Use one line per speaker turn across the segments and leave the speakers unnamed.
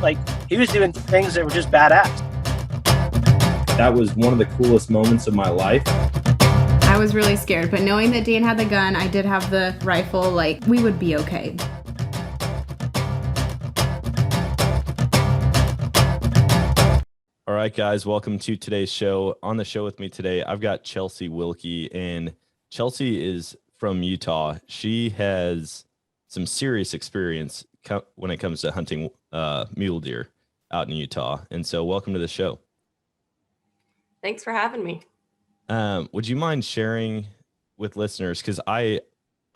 Like, he was doing things that were just badass.
That was one of the coolest moments of my life.
I was really scared, but knowing that Dan had the gun, I did have the rifle, like, we would be okay.
All right, guys, welcome to today's show. On the show with me today, I've got Chelsie Wilkey, and Chelsie is from Utah. She has some serious experience when it comes to hunting mule deer out in Utah. And so welcome to the show.
Thanks for having me.
Would you mind sharing with listeners, because I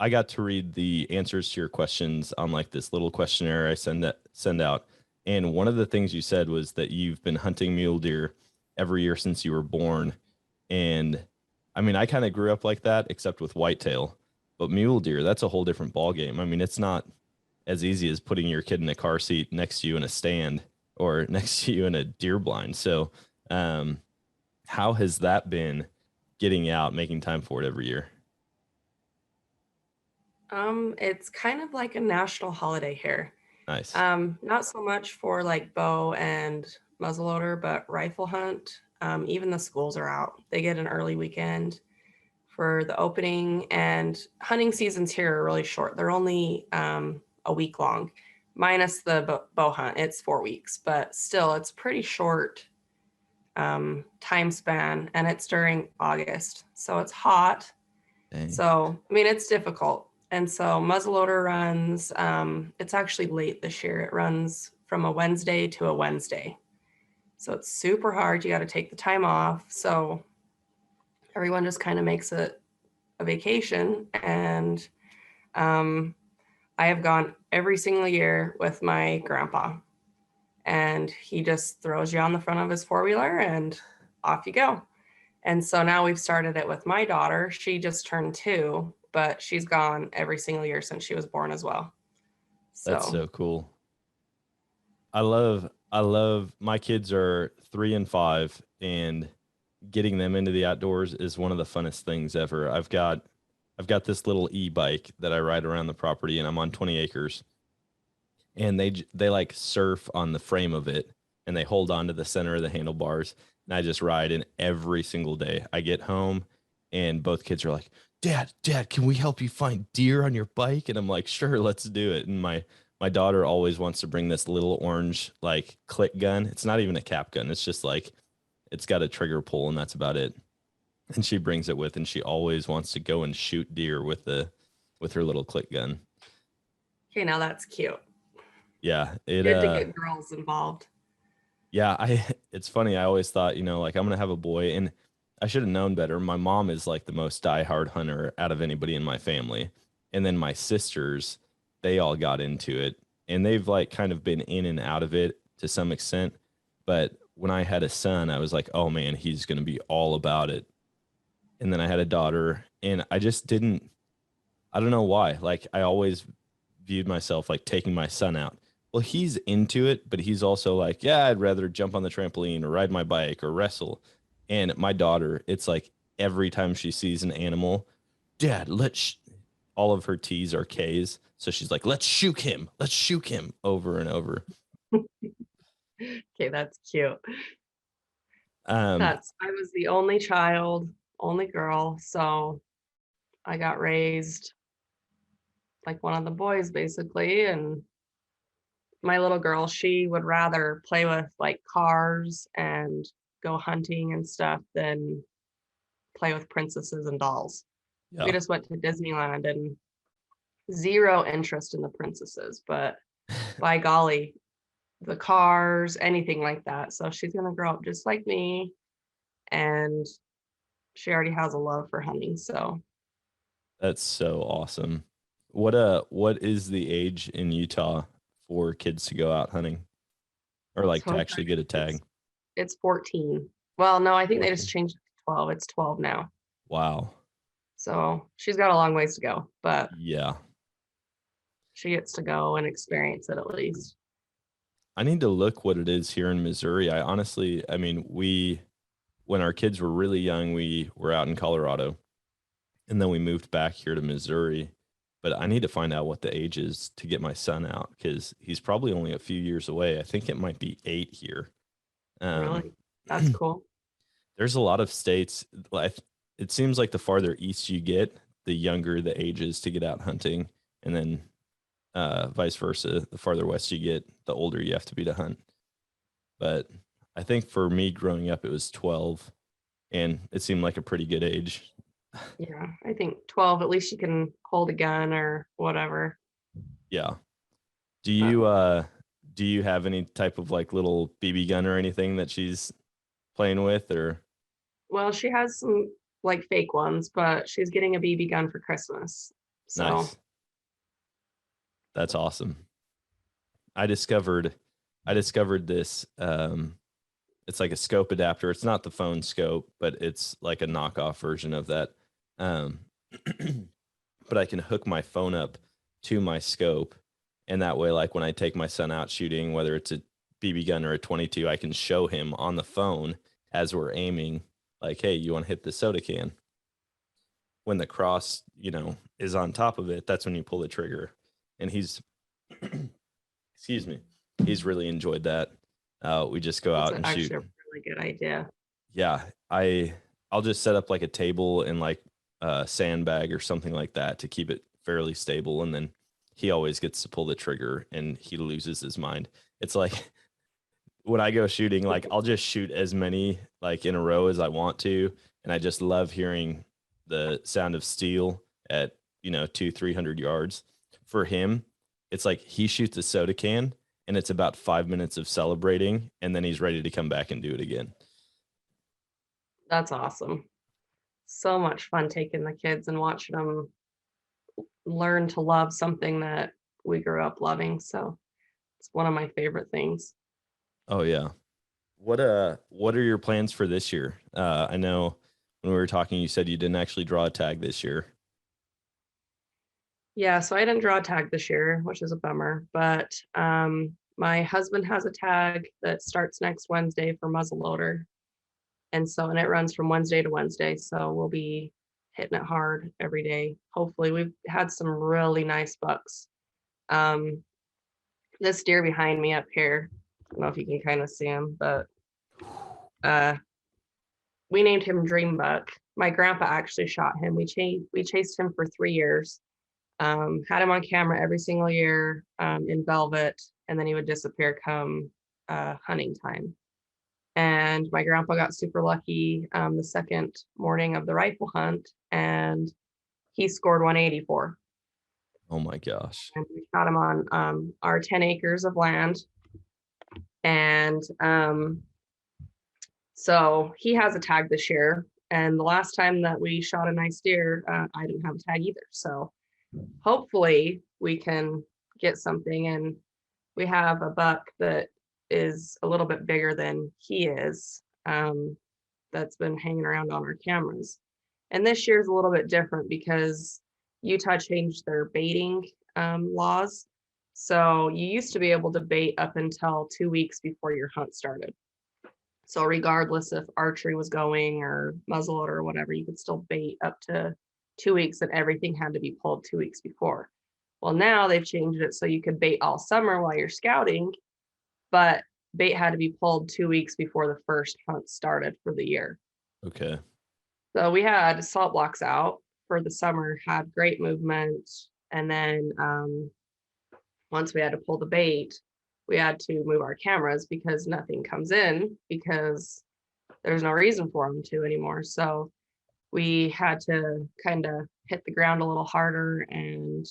got to read the answers to your questions on like this little questionnaire I send out. And one of the things you said was that you've been hunting mule deer every year since you were born. And I mean, I kind of grew up like that, except with whitetail. But mule deer, that's a whole different ballgame. I mean, it's not as easy as putting your kid in a car seat next to you in a stand or next to you in a deer blind. So how has that been, getting out, making time for it every year?
It's kind of like a national holiday here.
Nice.
Not so much for like bow and muzzleloader, but rifle hunt. Even the schools are out. They get an early weekend for the opening, and hunting seasons here are really short. They're only a week long, minus the bow hunt. It's 4 weeks, but still it's pretty short time span, and it's during August. So it's hot. Dang. So, I mean, it's difficult. And so muzzleloader runs, it's actually late this year. It runs from a Wednesday to a Wednesday. So it's super hard. You got to take the time off. So everyone just kind of makes it a vacation. And I have gone every single year with my grandpa. And he just throws you on the front of his four-wheeler and off you go. And so now we've started it with my daughter. She just turned 2. But she's gone every single year since she was born as well.
That's so cool. I love my kids are 3 and 5, and getting them into the outdoors is one of the funnest things ever. I've got this little e-bike that I ride around the property, and I'm on 20 acres. And they like surf on the frame of it, and they hold on to the center of the handlebars, and I just ride. And every single day I get home and both kids are like, Dad, can we help you find deer on your bike? And I'm like, sure, let's do it. And my daughter always wants to bring this little orange like click gun. It's not even a cap gun. It's just like, it's got a trigger pull, and that's about it. And she brings it with, and she always wants to go and shoot deer with her little click gun.
Okay, now that's cute.
Yeah.
Good to get girls involved.
Yeah, it's funny. I always thought, like, I'm going to have a boy, and I should have known better. My mom is like the most diehard hunter out of anybody in my family. And then my sisters, they all got into it, and they've like kind of been in and out of it to some extent. But when I had a son, I was like, oh man, he's going to be all about it. And then I had a daughter, and I don't know why. Like, I always viewed myself like taking my son out. Well, he's into it, but he's also like, yeah, I'd rather jump on the trampoline or ride my bike or wrestle. And my daughter, it's like every time she sees an animal, Dad, all of her T's are K's. So she's like, let's shoot him over and over.
Okay, that's cute. I was the only child, only girl. So I got raised like one of the boys, basically. And my little girl, she would rather play with like cars and go hunting and stuff than play with princesses and dolls. Yeah. We just went to Disneyland, and zero interest in the princesses, but by golly, the cars, anything like that. So she's going to grow up just like me, and she already has a love for hunting. So
that's so awesome. What is the age in Utah for kids to go out hunting, or like to actually get a tag?
It's 14. Well, no, I think 14. They just changed it to 12. It's 12 now.
Wow.
So she's got a long ways to go, but
yeah,
she gets to go and experience it at least.
I need to look what it is here in Missouri. I mean, when our kids were really young, we were out in Colorado, and then we moved back here to Missouri. but I need to find out what the age is to get my son out, because he's probably only a few years away. I think it might be 8 here.
Really? That's cool.
There's a lot of states, like, it seems like the farther east you get, the younger the age is to get out hunting, and then vice versa. The farther west you get, the older you have to be to hunt. But I think for me growing up, it was 12, and it seemed like a pretty good age.
Yeah, I think 12, at least you can hold a gun or whatever.
Yeah. Do you have any type of like little BB gun or anything that she's playing with, or?
Well, she has some like fake ones, but she's getting a BB gun for Christmas. So
Nice. That's awesome. I discovered this. It's like a scope adapter. It's not the phone scope, but it's like a knockoff version of that. But I can hook my phone up to my scope, and that way, like when I take my son out shooting, whether it's a BB gun or a 22, I can show him on the phone as we're aiming, like, hey, you want to hit the soda can? When the cross, is on top of it, that's when you pull the trigger. And he's, excuse me, he's really enjoyed that. We just go out and shoot.
Actually, a really good idea.
Yeah, I'll just set up like a table and like a sandbag or something like that to keep it fairly stable, and then he always gets to pull the trigger and he loses his mind. It's like when I go shooting, like I'll just shoot as many like in a row as I want to, and I just love hearing the sound of steel at 200-300 yards. For him, it's like he shoots a soda can and it's about 5 minutes of celebrating, and then he's ready to come back and do it again.
That's awesome. So much fun taking the kids and watching them learn to love something that we grew up loving. So it's one of my favorite things.
Oh yeah. What are your plans for this year? I know when we were talking, you said you didn't actually draw a tag this year.
Yeah, so I didn't draw a tag this year, which is a bummer, but my husband has a tag that starts next Wednesday for muzzleloader. And it runs from Wednesday to Wednesday. So we'll be hitting it hard every day. Hopefully, we've had some really nice bucks. This deer behind me up here, I don't know if you can kind of see him, but we named him Dream Buck. My grandpa actually shot him. We chased him for 3 years. Had him on camera every single year in velvet, and then he would disappear come hunting time. And my grandpa got super lucky the second morning of the rifle hunt, and he scored 184.
Oh my gosh.
And we shot him on our 10 acres of land. And so he has a tag this year. And the last time that we shot a nice deer, I didn't have a tag either. So hopefully we can get something. And we have a buck that is a little bit bigger than he is, that's been hanging around on our cameras. And this year's a little bit different because Utah changed their baiting laws. So you used to be able to bait up until 2 weeks before your hunt started. So regardless if archery was going or muzzleloader or whatever, you could still bait up to 2 weeks, and everything had to be pulled 2 weeks before. Well, now they've changed it so you could bait all summer while you're scouting, but bait had to be pulled 2 weeks before the first hunt started for the year.
Okay.
So we had salt blocks out for the summer, had great movement. And then once we had to pull the bait, we had to move our cameras because nothing comes in because there's no reason for them to anymore. So we had to kind of hit the ground a little harder and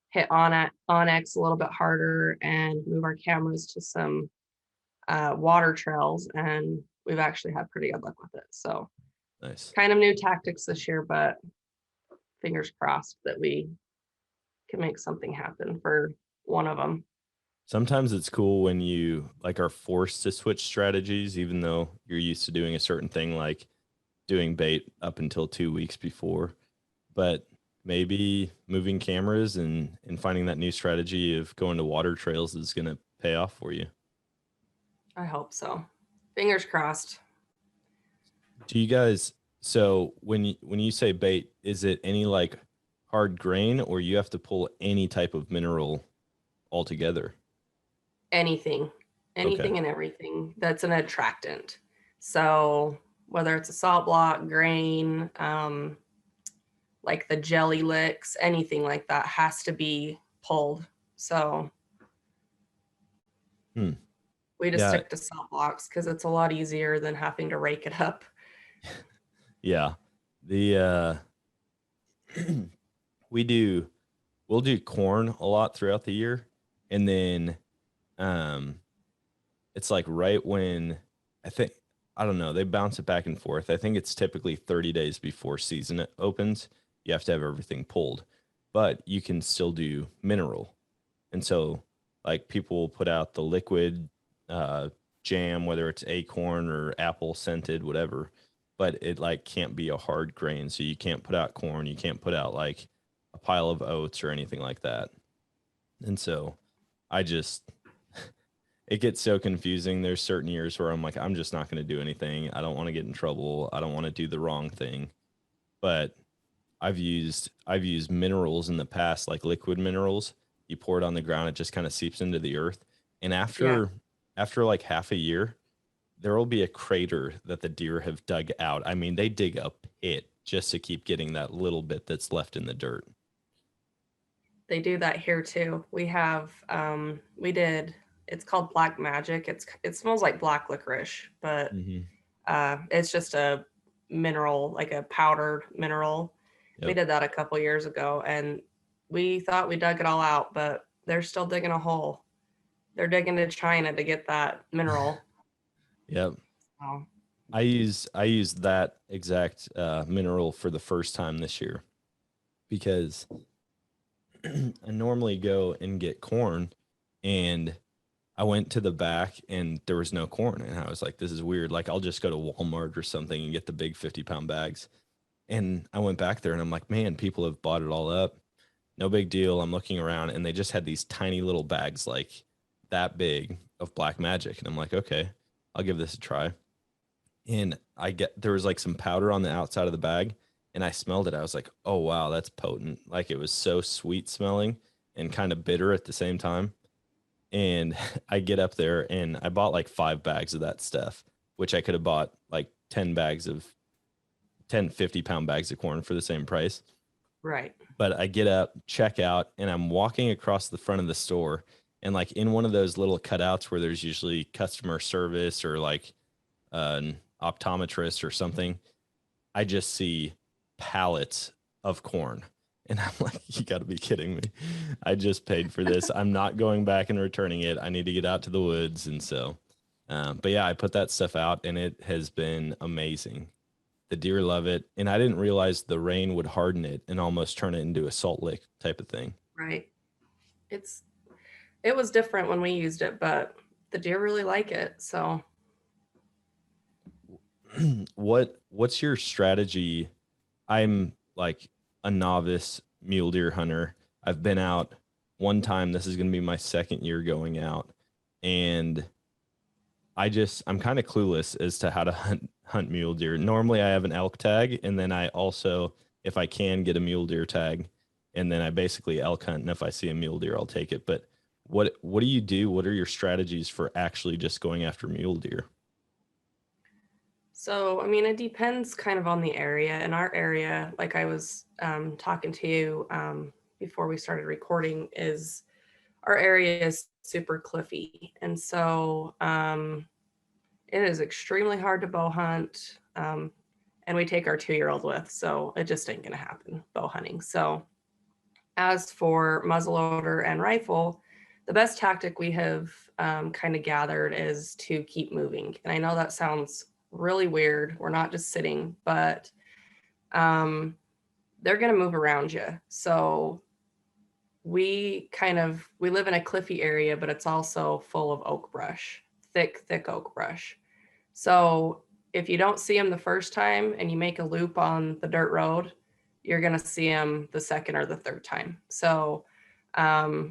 hit Onyx a little bit harder and move our cameras to some water trails. And we've actually had pretty good luck with it. So
Nice.
kind of new tactics this year, but fingers crossed that we can make something happen for one of them.
Sometimes it's cool when you like are forced to switch strategies, even though you're used to doing a certain thing, like doing bait up until 2 weeks before. But maybe moving cameras and finding that new strategy of going to water trails is going to pay off for you.
I hope so. Fingers crossed.
Do you guys, so when you say bait, is it any like hard grain, or you have to pull any type of mineral altogether?
Anything
Okay.
and everything that's an attractant. So whether it's a salt block, grain, like the jelly licks, anything like that has to be pulled. So
Hmm.
we just
Yeah.
stick to salt blocks because it's a lot easier than having to rake it up.
Yeah. The we'll do corn a lot throughout the year, and then um it's like right when I don't know, they bounce it back and forth. I think it's typically 30 days before season opens. You have to have everything pulled, but you can still do mineral. And so like people will put out the liquid jam, whether it's acorn or apple scented, whatever, but it like can't be a hard grain. So you can't put out corn, you can't put out like a pile of oats or anything like that. And so I just it gets so confusing. There's certain years where I'm like, I'm just not going to do anything. I don't want to get in trouble. I don't want to do the wrong thing. But I've used minerals in the past, like liquid minerals. You pour it on the ground, it just kind of seeps into the earth. And
Yeah.
after like half a year, there will be a crater that the deer have dug out. I mean, they dig a pit just to keep getting that little bit that's left in the dirt.
They do that here too. We have it's called black magic. It smells like black licorice, but
Mm-hmm.
it's just a mineral, like a powdered mineral. We
Yep.
did that a couple years ago and we thought we dug it all out, but they're still digging a hole. They're digging to China to get that mineral.
Yep.
Oh,
I use that exact mineral for the first time this year because I normally go and get corn, and I went to the back and there was no corn, and I was like, this is weird. Like I'll just go to Walmart or something and get the big 50-pound bags. And I went back there and I'm like, man, people have bought it all up. No big deal. I'm looking around and they just had these tiny little bags like that big of black magic, and I'm like, okay, I'll give this a try. And there was like some powder on the outside of the bag, and I smelled it. I was like, oh wow, that's potent. Like it was so sweet smelling and kind of bitter at the same time. And I get up there and I bought like 5 bags of that stuff, which I could have bought like 10 bags of 10 50-pound bags of corn for the same price.
right.
But I get up, check out, and I'm walking across the front of the store, and like in one of those little cutouts where there's usually customer service or like an optometrist or something, I just see pallets of corn. And I'm like, you got to be kidding me. I just paid for this. I'm not going back and returning it. I need to get out to the woods. And so, but yeah, I put that stuff out and it has been amazing. The deer love it. And I didn't realize the rain would harden it and almost turn it into a salt lick type of thing.
Right. It was different when we used it, but the deer really like it. So
What's your strategy? I'm like a novice mule deer hunter. I've been out one time. This is going to be my second year going out, and I'm kind of clueless as to how to hunt mule deer. Normally I have an elk tag, and then I also, if I can, get a mule deer tag, and then I basically elk hunt, and if I see a mule deer, I'll take it. But what do you do? What are your strategies for actually just going after mule deer?
So, I mean, it depends kind of on the area. In our area, like I was talking to you before we started recording, is our area is super cliffy. And so it is extremely hard to bow hunt. And we take our 2-year-old with, so it just ain't going to happen bow hunting. So, as for muzzleloader and rifle, the best tactic we have kind of gathered is to keep moving. And I know that sounds really weird. We're not just sitting, but they're going to move around you. So we live in a cliffy area, but it's also full of oak brush, thick oak brush. So if you don't see them the first time and you make a loop on the dirt road, you're going to see them the second or the third time. So a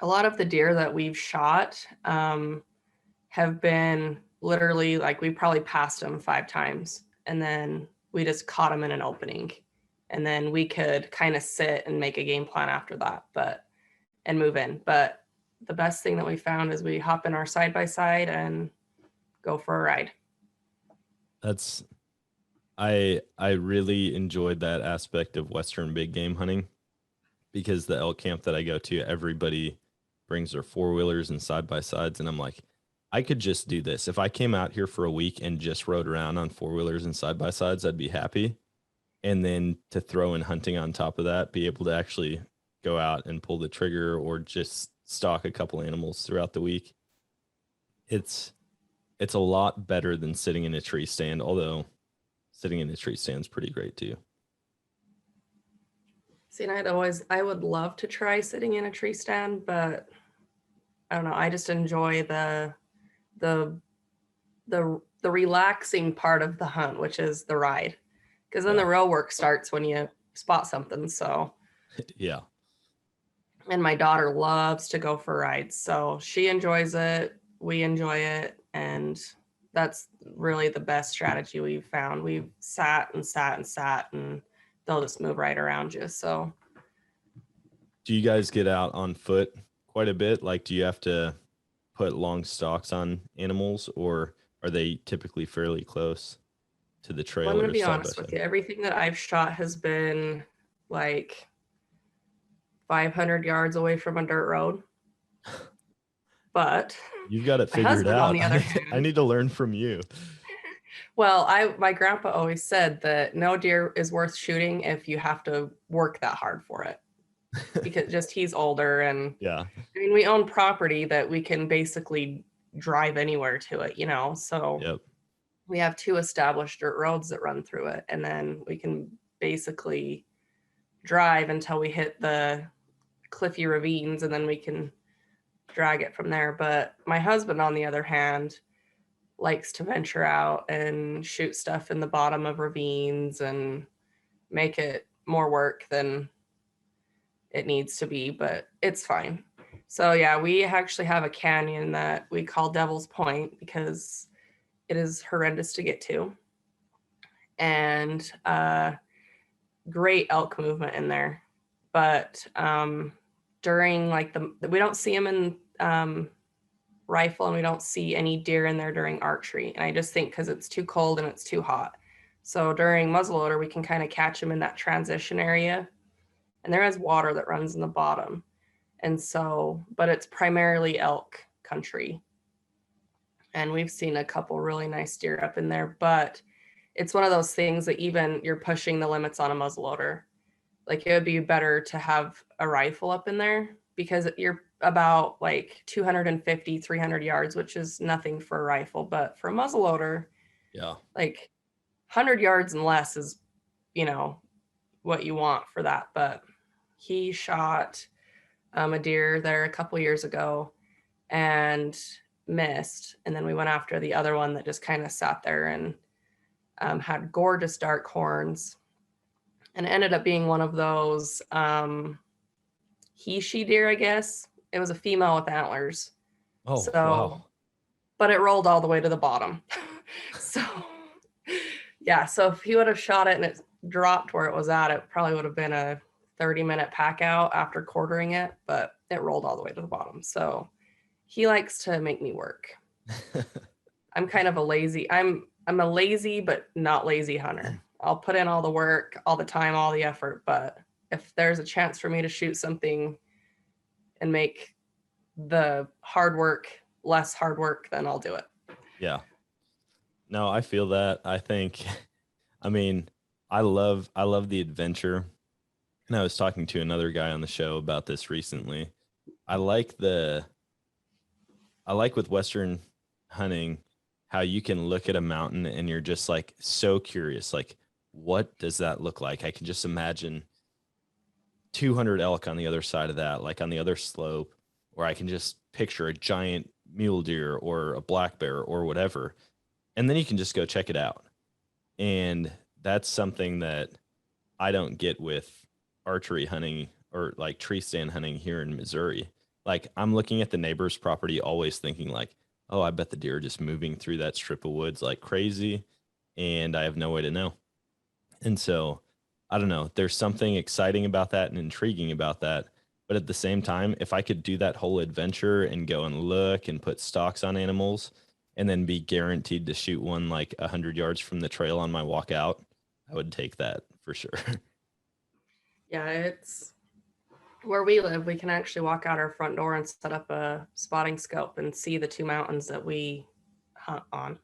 lot of the deer that we've shot have been literally like we probably passed them 5 times and then we just caught them in an opening and then we could kind of sit and make a game plan after that, and move in. But the best thing that we found is we hop in our side-by-side and go for a ride.
I really enjoyed that aspect of Western big game hunting, because the elk camp that I go to, everybody brings their four-wheelers and side-by-sides, and I'm like, I could just do this. If I came out here for a week and just rode around on four-wheelers and side-by-sides, I'd be happy. And then to throw in hunting on top of that, be able to actually go out and pull the trigger or just stalk a couple animals throughout the week. It's a lot better than sitting in a tree stand, although sitting in a tree stand is pretty great too.
See, and I would love to try sitting in a tree stand, but I don't know. I just enjoy the relaxing part of the hunt, which is the ride, because then the real work starts when you spot something. So
yeah.
And my daughter loves to go for rides, so she enjoys it, we enjoy it, and that's really the best strategy we've found. We've sat and they'll just move right around you. So
do you guys get out on foot quite a bit? Like, do you have to put long stalks on animals, or are they typically fairly close to the trail?
I'm going to be honest with you. Everything that I've shot has been like 500 yards away from a dirt road. But
you've got it figured out.
On the other hand,
I need to learn from you.
Well, my grandpa always said that no deer is worth shooting if you have to work that hard for it. Because just he's older, and
yeah,
I mean, we own property that we can basically drive anywhere to it, you know. So
yep.
We have 2 established dirt roads that run through it, and then we can basically drive until we hit the cliffy ravines, and then we can drag it from there. But my husband, on the other hand, likes to venture out and shoot stuff in the bottom of ravines and make it more work than it needs to be, but it's fine. So yeah, we actually have a canyon that we call Devil's Point because it is horrendous to get to, and great elk movement in there. But during like we don't see them in rifle, and we don't see any deer in there during archery. And I just think because it's too cold and it's too hot. So during muzzleloader, we can kind of catch them in that transition area, and there is water that runs in the bottom. And so, but it's primarily elk country. And we've seen a couple really nice deer up in there, but it's one of those things that even you're pushing the limits on a muzzleloader. Like, it would be better to have a rifle up in there because you're about like 250, 300 yards, which is nothing for a rifle. But for a muzzleloader,
yeah,
like 100 yards and less is, you know, what you want for that. But he shot a deer there a couple years ago and missed. And then we went after the other one that just kind of sat there and had gorgeous dark horns. And it ended up being one of those she deer, I guess. It was a female with antlers.
Oh, so, wow.
But it rolled all the way to the bottom. So, yeah. So if he would have shot it and it dropped where it was at, it probably would have been a 30-minute pack out after quartering it, but it rolled all the way to the bottom. So he likes to make me work. I'm kind of a lazy, I'm a lazy, but not lazy hunter. I'll put in all the work, all the time, all the effort, but if there's a chance for me to shoot something and make the hard work less hard work, then I'll do it.
Yeah. No, I feel that. I think, I mean, I love the adventure. And I was talking to another guy on the show about this recently. I like with Western hunting, how you can look at a mountain and you're just like so curious, like, what does that look like? I can just imagine 200 elk on the other side of that, like on the other slope, or I can just picture a giant mule deer or a black bear or whatever. And then you can just go check it out. And that's something that I don't get with archery hunting or like tree stand hunting here in Missouri. Like, I'm looking at the neighbor's property, always thinking like, oh, I bet the deer are just moving through that strip of woods like crazy, and I have no way to know. And so I don't know. There's something exciting about that and intriguing about that. But at the same time, if I could do that whole adventure and go and look and put stalks on animals and then be guaranteed to shoot one like 100 yards from the trail on my walk out, I would take that for sure.
Yeah, it's where we live. We can actually walk out our front door and set up a spotting scope and see the 2 mountains that we hunt on.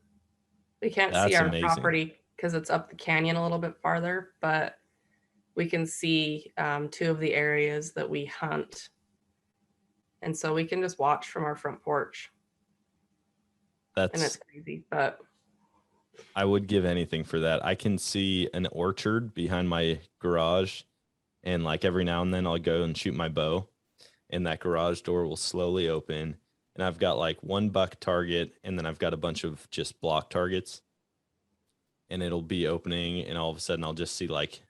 We can't see
That's
our
amazing.
property because it's up the canyon a little bit farther, but we can see 2 of the areas that we hunt. And so we can just watch from our front porch. And it's
That's
crazy, but
I would give anything for that. I can see an orchard behind my garage, and like every now and then I'll go and shoot my bow, and that garage door will slowly open, and I've got like 1 buck target, and then I've got a bunch of just block targets, and it'll be opening, and all of a sudden I'll just see like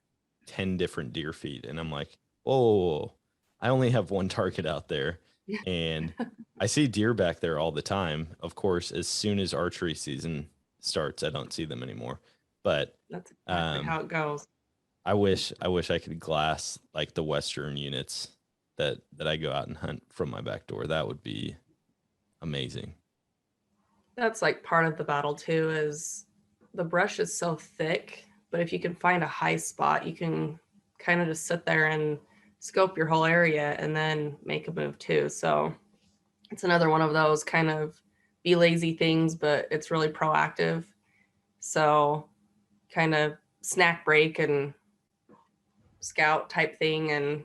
10 different deer feet, and I'm like, whoa, I only have 1 target out there. And I see deer back there all the time. Of course, as soon as archery season starts, I don't see them anymore. But
that's exactly how it goes.
I wish I could glass like the western units that I go out and hunt from my back door. That would be amazing.
That's like part of the battle too, is the brush is so thick, but if you can find a high spot, you can kind of just sit there and scope your whole area and then make a move too. So it's another one of those kind of be lazy things, but it's really proactive. So kind of snack break and scout type thing. And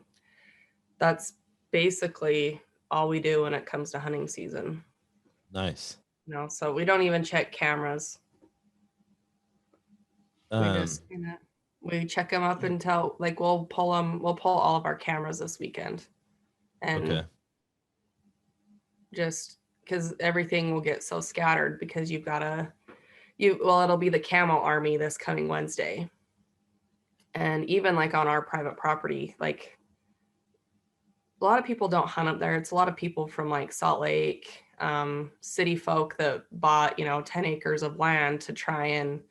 that's basically all we do when it comes to hunting season.
Nice.
So we don't even check cameras. We check them up until like we'll pull all of our cameras this weekend. And
Okay.
just because everything will get so scattered because it'll be the camo army this coming Wednesday. And even like on our private property, like a lot of people don't hunt up there. It's a lot of people from like Salt Lake, city folk that bought, 10 acres of land to try and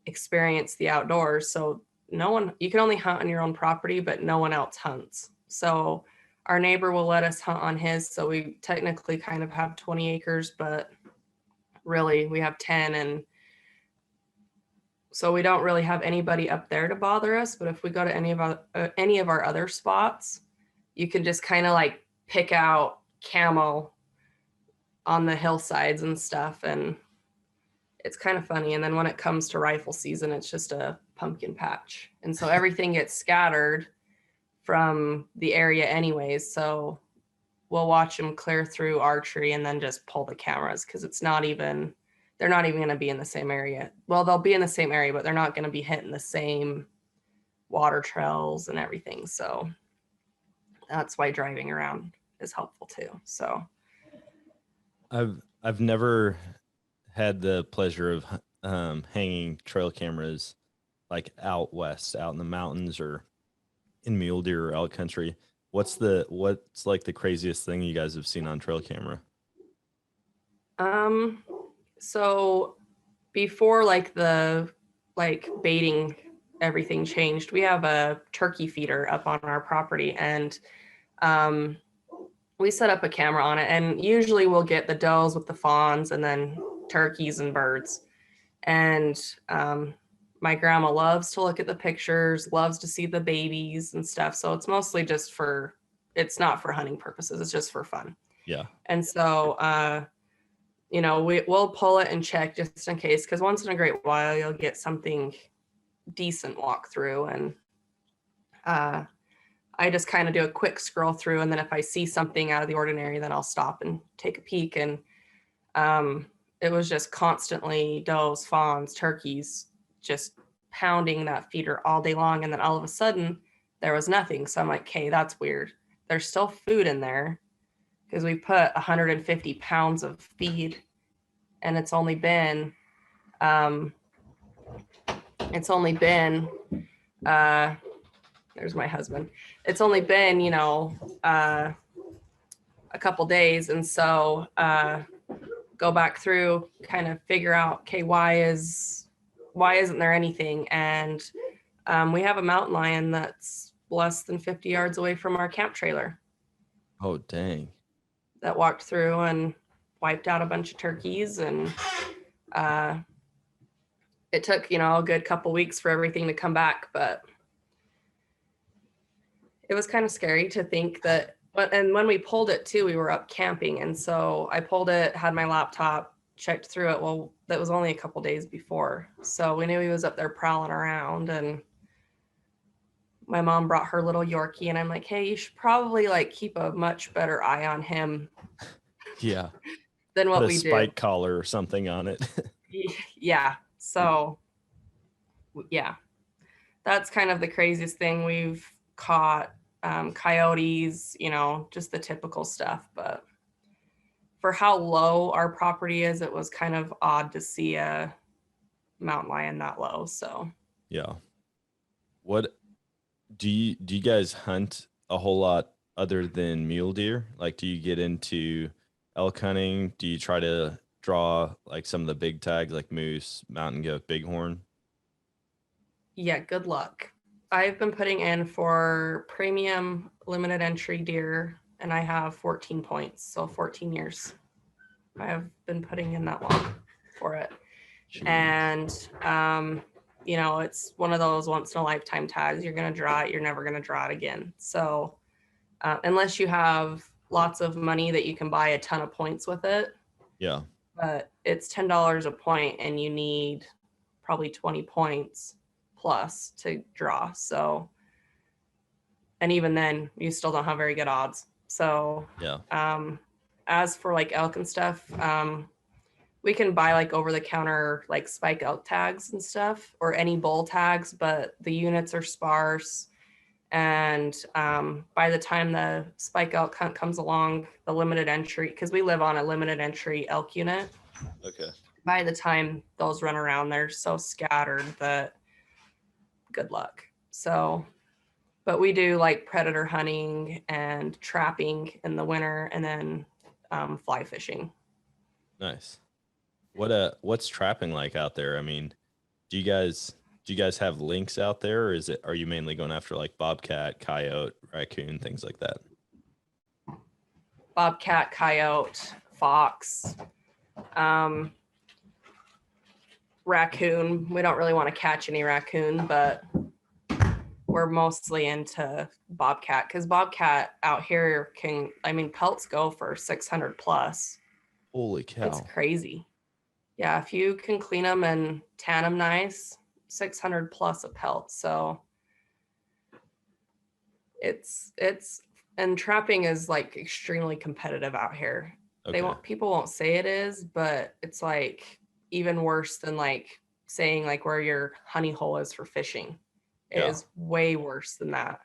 experience the outdoors. So you can only hunt on your own property, but no one else hunts. So our neighbor will let us hunt on his. So we technically kind of have 20 acres, but really we have 10. And so we don't really have anybody up there to bother us. But if we go to any of our other spots, you can just kind of like pick out camo on the hillsides and stuff. And it's kind of funny. And then when it comes to rifle season, it's just a pumpkin patch. And so everything gets scattered from the area anyways. So we'll watch them clear through archery and then just pull the cameras because they're not even going to be in the same area. Well, they'll be in the same area, but they're not going to be hitting the same water trails and everything. So that's why driving around is helpful too. So
I've never had the pleasure of hanging trail cameras like out west, out in the mountains or in mule deer or elk country. What's like the craziest thing you guys have seen on trail camera?
So before like the baiting everything changed, we have a turkey feeder up on our property, and we set up a camera on it, and usually we'll get the does with the fawns and then turkeys and birds. And my grandma loves to look at the pictures, loves to see the babies and stuff. So it's mostly just it's not for hunting purposes. It's just for fun.
Yeah.
And so, we'll pull it and check just in case, because once in a great while, you'll get something decent walk through. And I just kind of do a quick scroll through. And then if I see something out of the ordinary, then I'll stop and take a peek. And it was just constantly does, fawns, turkeys, just pounding that feeder all day long. And then all of a sudden there was nothing. So I'm like, okay, that's weird. There's still food in there because we put 150 pounds of feed, and it's only been there's my husband. It's only been, a couple days. And so go back through, kind of figure out, okay, why isn't there anything? And We have a mountain lion that's less than 50 yards away from our camp trailer
Oh, dang.
that walked through and wiped out a bunch of turkeys. And it took, a good couple weeks for everything to come back, but it was kind of scary to think that. And when we pulled it too, we were up camping. And so I pulled it, had my laptop, checked through it. Well, that was only a couple days before. So we knew he was up there prowling around, and my mom brought her little Yorkie, and I'm like, hey, you should probably like keep a much better eye on him.
Yeah.
Than what
Put a
we
spike
did.
collar or something on it.
Yeah. So yeah, that's kind of the craziest thing we've caught. Coyotes, just the typical stuff. But for how low our property is, it was kind of odd to see a mountain lion that low. So
Yeah. What do you guys hunt a whole lot other than mule deer? Like, do you get into elk hunting? Do you try to draw like some of the big tags like moose, mountain goat, bighorn?
yeah, good luck. I've been putting in for premium limited entry deer, and I have 14 points. So 14 years. I have been putting in that long for it.
Jeez.
And, it's one of those once in a lifetime tags. You're going to draw it. You're never going to draw it again. So unless you have lots of money that you can buy a ton of points with it.
Yeah.
But it's $10 a point, and you need probably 20 points plus to draw. So, and even then you still don't have very good odds. So
Yeah.
As for like elk and stuff, we can buy like over the counter like spike elk tags and stuff, or any bull tags, but the units are sparse. And by the time the spike elk hunt comes along, the limited entry, because we live on a limited entry elk unit.
Okay.
By the time those run around, they're so scattered that good luck. So, but we do like predator hunting and trapping in the winter, and then fly fishing.
Nice. What's trapping like out there? I mean, do you guys have links out there, or are you mainly going after like bobcat, coyote, raccoon, things like that?
Bobcat, coyote, fox, raccoon. We don't really want to catch any raccoon, but we're mostly into bobcat, because bobcat out here pelts go for 600 plus.
Holy cow.
It's crazy. Yeah, if you can clean them and tan them nice, 600 plus a pelt. So and trapping is like extremely competitive out here.
Okay.
People won't say it is, but it's like even worse than like saying like where your honey hole is for fishing. It is way worse than that.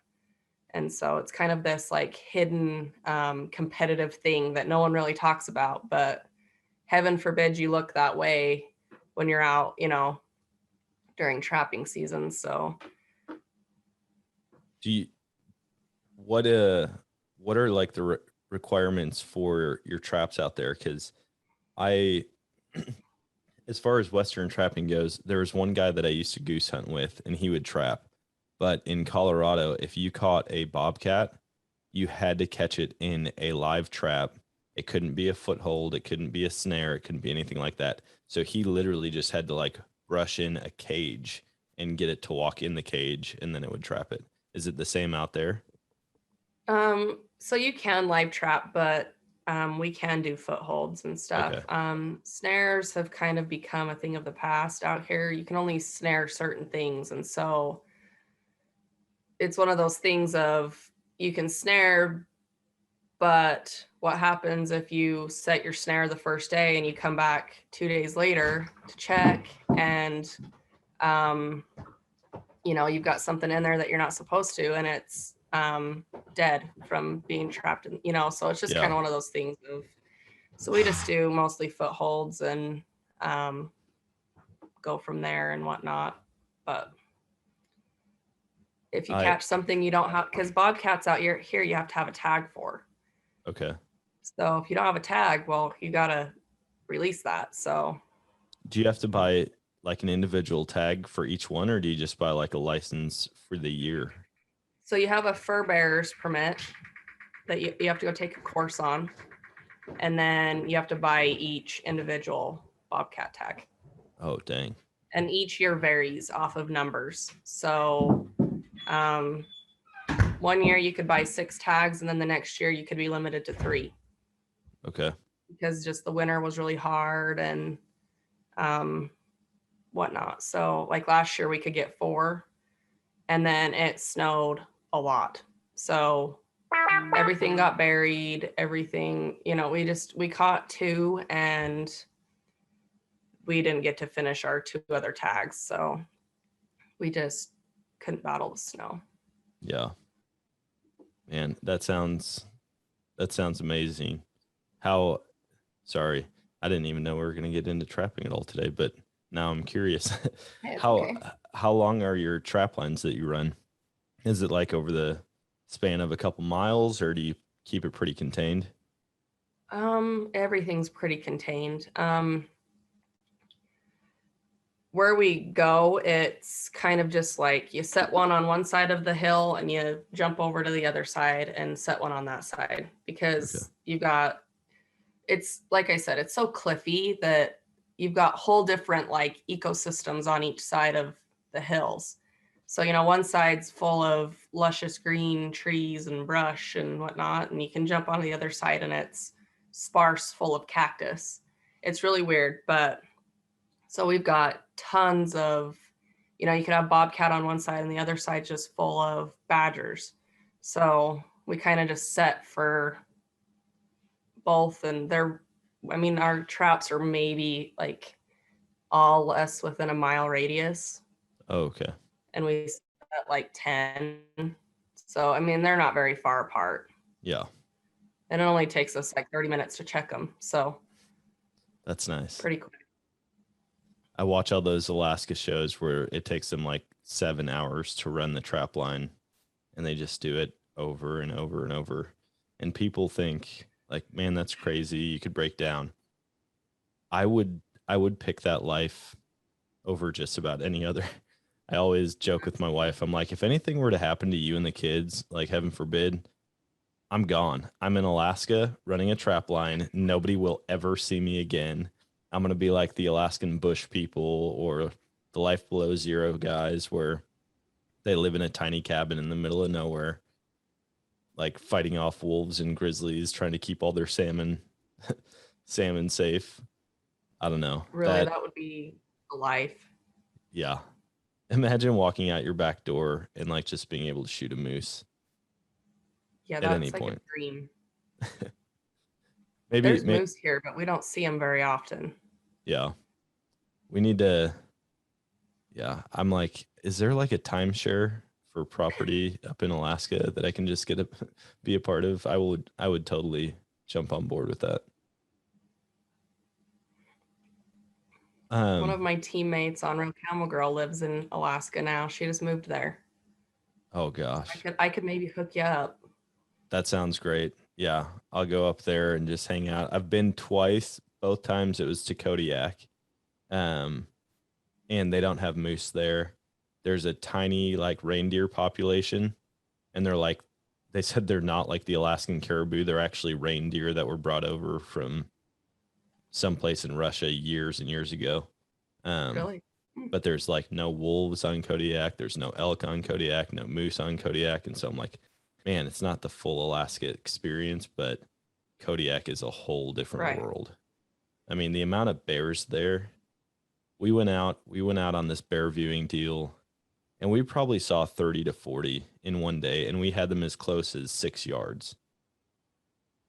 And so it's kind of this like hidden competitive thing that no one really talks about, but heaven forbid you look that way when you're out, during trapping season. So
what are like the requirements for your traps out there? Because as far as Western trapping goes, there was one guy that I used to goose hunt with, and he would trap. But in Colorado, if you caught a bobcat, you had to catch it in a live trap. It couldn't be a foothold. It couldn't be a snare. It couldn't be anything like that. So he literally just had to like brush in a cage and get it to walk in the cage, and then it would trap it. Is it the same out there?
So you can live trap, but we can do footholds and stuff.
Okay.
Snares have kind of become a thing of the past out here. You can only snare certain things. And so it's one of those things of you can snare, but what happens if you set your snare the first day and you come back 2 days later to check, and you've got something in there that you're not supposed to, and it's dead from being trapped in, so it's just kind of one of those things of, so we just do mostly footholds and go from there and whatnot. But if you catch something you don't have, because bobcats out here you have to have a tag for.
Okay.
So if you don't have a tag, well, you got to release that. So
do you have to buy like an individual tag for each one, or do you just buy like a license for the year?
So you have a fur bearer's permit that you have to go take a course on, and then you have to buy each individual bobcat tag.
Oh, dang.
And each year varies off of numbers. So 1 year you could buy 6 tags, and then the next year you could be limited to 3.
Okay.
Because just the winter was really hard and whatnot. So like last year we could get 4, and then it snowed a lot. So everything got buried, everything, we caught 2 and we didn't get to finish our 2 other tags. So we just couldn't battle the snow.
Yeah. Man, that sounds amazing. Sorry, I didn't even know we were going to get into trapping at all today, but now I'm curious. How long are your trap lines that you run? Is it like over the span of a couple miles, or do you keep it pretty contained?
Everything's pretty contained. Where we go, it's kind of just like you set one on one side of the hill and you jump over to the other side and set one on that side, because it's like I said, it's so cliffy that you've got whole different like ecosystems on each side of the hills. So, one side's full of luscious green trees and brush and whatnot, and you can jump on the other side and it's sparse, full of cactus. It's really weird, but so we've got tons of, you could have bobcat on one side and the other side just full of badgers. So we kind of just set for both, and our traps are maybe like all less within a mile radius.
Oh, okay.
And we set like 10. So, they're not very far apart.
Yeah.
And it only takes us like 30 minutes to check them. So
that's nice.
Pretty quick.
I watch all those Alaska shows where it takes them like 7 hours to run the trap line, and they just do it over and over and over. And people think like, man, that's crazy. You could break down. I would pick that life over just about any other. I always joke with my wife. I'm like, if anything were to happen to you and the kids, like heaven forbid, I'm gone. I'm in Alaska running a trap line. Nobody will ever see me again. I'm going to be like the Alaskan bush people or the Life Below Zero guys, where they live in a tiny cabin in the middle of nowhere, like fighting off wolves and grizzlies, trying to keep all their salmon safe. I don't know.
Really, that would be a life.
Yeah. Imagine walking out your back door and like just being able to shoot a moose.
Yeah,
at
that's
any
like
point.
a dream.
Maybe
There's moose here, but we don't see them very often.
Yeah. We need to. Yeah. I'm like, is there like a timeshare for property up in Alaska that I can just be a part of? I would totally jump on board with that.
One of my teammates on Real Camel Girl lives in Alaska now. She just moved there.
Oh gosh.
I could maybe hook you up.
That sounds great. Yeah. I'll go up there and just hang out. I've been twice. Both times it was to Kodiak. And they don't have moose there. There's a tiny like reindeer population, and they said they're not like the Alaskan caribou. They're actually reindeer that were brought over from someplace in Russia years and years ago.
Really?
But there's like no wolves on Kodiak. There's no elk on Kodiak, no moose on Kodiak. And so I'm like, man, it's not the full Alaska experience, but Kodiak is a whole different world. I mean, the amount of bears there. We went out on this bear viewing deal, and we probably saw 30 to 40 in one day, and we had them as close as 6 yards.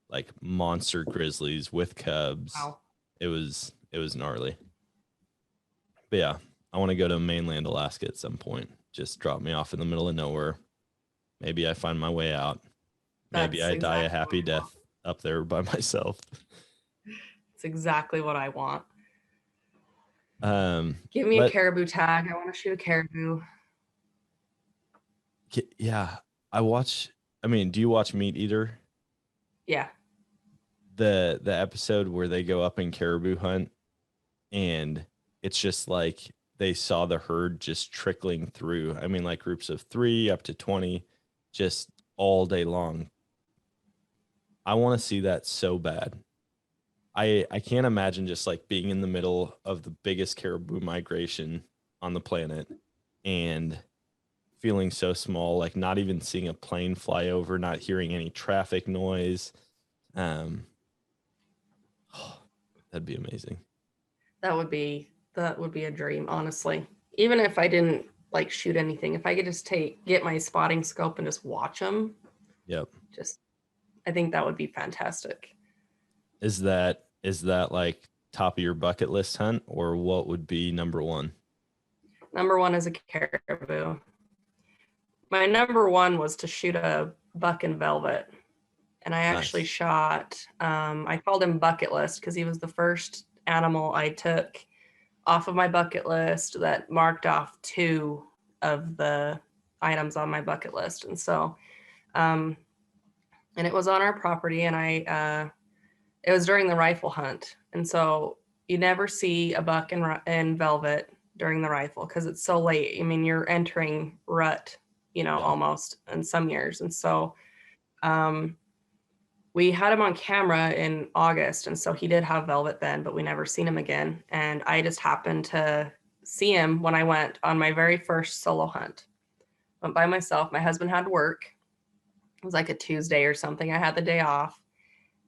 Like monster grizzlies with cubs.
Wow.
It was gnarly. But yeah, I want to go to mainland Alaska at some point. Just drop me off in the middle of nowhere. Maybe I find my way out. Maybe I die a happy death up there by myself.
It's exactly what I want.
Give
me a caribou tag. I want to shoot a caribou.
Yeah. Do you watch Meat Eater?
Yeah.
The episode where they go up and caribou hunt, and it's just like they saw the herd just trickling through. I mean, like groups of 3 up to 20, just all day long. I want to see that so bad. I can't imagine just like being in the middle of the biggest caribou migration on the planet and feeling so small, like not even seeing a plane fly over, not hearing any traffic noise. That'd be amazing.
That would be a dream, honestly. Even if I didn't like shoot anything, if I could just get my spotting scope and just watch them.
Yep.
I think that would be fantastic.
Is that like top of your bucket list hunt, or what would be number one?
Number one is a caribou. My number one was to shoot a buck in velvet. And I actually shot, I called him bucket list because he was the first animal I took off of my bucket list that marked off 2 of the items on my bucket list. And so, and it was on our property, and it was during the rifle hunt. And so you never see a buck in velvet during the rifle because it's so late. I mean, you're entering rut, almost in some years. And so we had him on camera in August. And so he did have velvet then, but we never seen him again. And I just happened to see him when I went on my very first solo hunt. Went by myself. My husband had to work. It was like a Tuesday or something. I had the day off.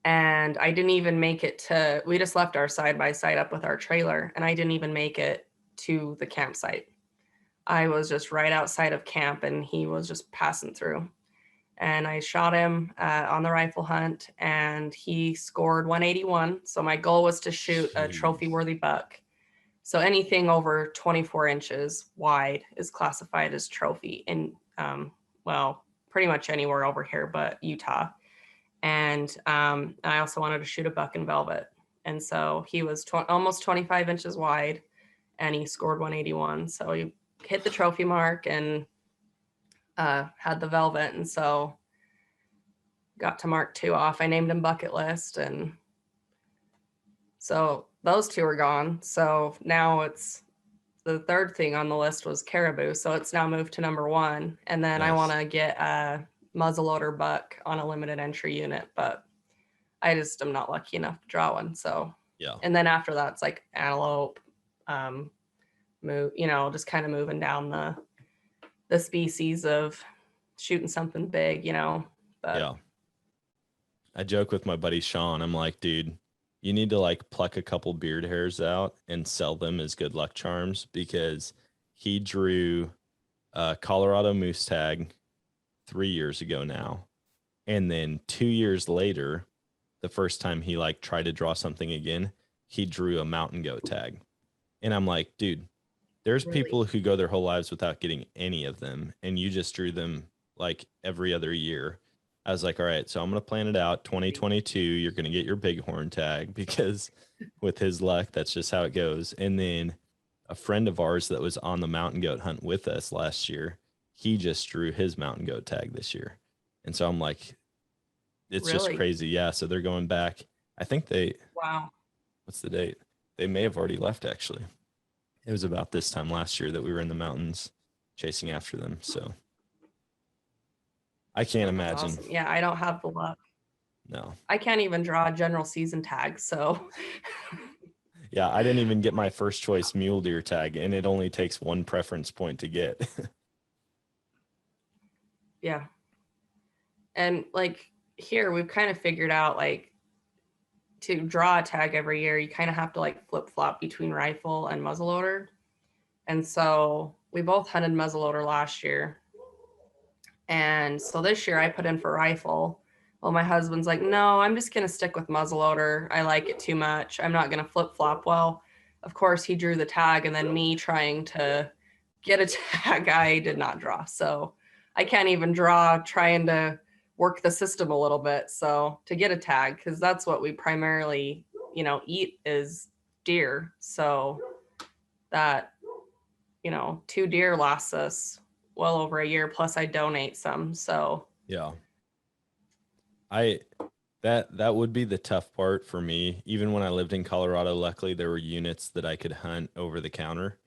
And I didn't even make it we just left our side-by-side up with our trailer, and I didn't even make it to the campsite. I was just right outside of camp, and he was just passing through. And I shot him on the rifle hunt, and he scored 181. So my goal was to shoot a trophy-worthy buck. So anything over 24 inches wide is classified as trophy in, pretty much anywhere over here but Utah. And I also wanted to shoot a buck in velvet. And so he was almost 25 inches wide, and he scored 181. So he hit the trophy mark and had the velvet. And so got to mark 2 off. I named him bucket list. And so those 2 are gone. So now it's the third thing on the list was caribou. So it's now moved to number 1. And then I want to get a muzzleloader buck on a limited entry unit, but I just am not lucky enough to draw one. So
yeah.
And then after that, it's like antelope, just kind of moving down the species of shooting something big, But
yeah. I joke with my buddy Sean. I'm like, dude, you need to like pluck a couple beard hairs out and sell them as good luck charms, because he drew a Colorado moose tag 3 years ago now. And then 2 years later, the first time he like tried to draw something again, he drew a mountain goat tag. And I'm like, dude, there's people who go their whole lives without getting any of them, and you just drew them like every other year. I was like, all right, so I'm going to plan it out. 2022, you're going to get your bighorn tag, because with his luck, that's just how it goes. And then a friend of ours that was on the mountain goat hunt with us last year, he just drew his mountain goat tag this year. And so I'm like, it's just crazy. Yeah. So they're going back. I think
wow.
What's the date? They may have already left, actually. It was about this time last year that we were in the mountains chasing after them. So I can't imagine.
Awesome. Yeah, I don't have the luck.
No.
I can't even draw a general season tag, so.
Yeah, I didn't even get my first choice mule deer tag, and it only takes 1 preference point to get.
Yeah. And like here, we've kind of figured out like to draw a tag every year, you kind of have to like flip flop between rifle and muzzleloader. And so we both hunted muzzleloader last year. And so this year I put in for rifle. Well, my husband's like, no, I'm just going to stick with muzzleloader. I like it too much. I'm not going to flip flop. Well, of course he drew the tag, and then me trying to get a tag, I did not draw. So I can't even draw, trying to work the system a little bit. So to get a tag, because that's what we primarily, eat is deer. So that, 2 deer lasts us well over a year. Plus I donate some. So
yeah, that would be the tough part for me. Even when I lived in Colorado, luckily there were units that I could hunt over the counter.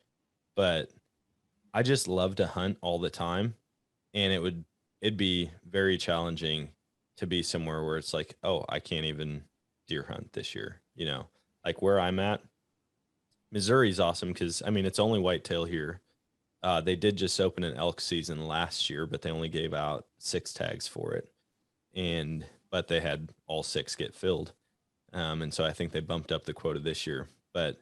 but I just love to hunt all the time. And it'd be very challenging to be somewhere where it's like, oh, I can't even deer hunt this year. Like where I'm at, Missouri's awesome because I mean it's only whitetail here. They did just open an elk season last year, but they only gave out 6 tags for it, but they had all 6 get filled, and so I think they bumped up the quota this year. But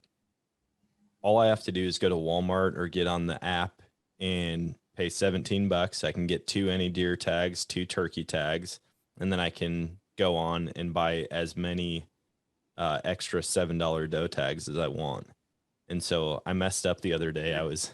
all I have to do is go to Walmart or get on the app and pay $17. I can get 2 any deer tags, 2 turkey tags, and then I can go on and buy as many extra $7 doe tags as I want. And so I messed up the other day. I was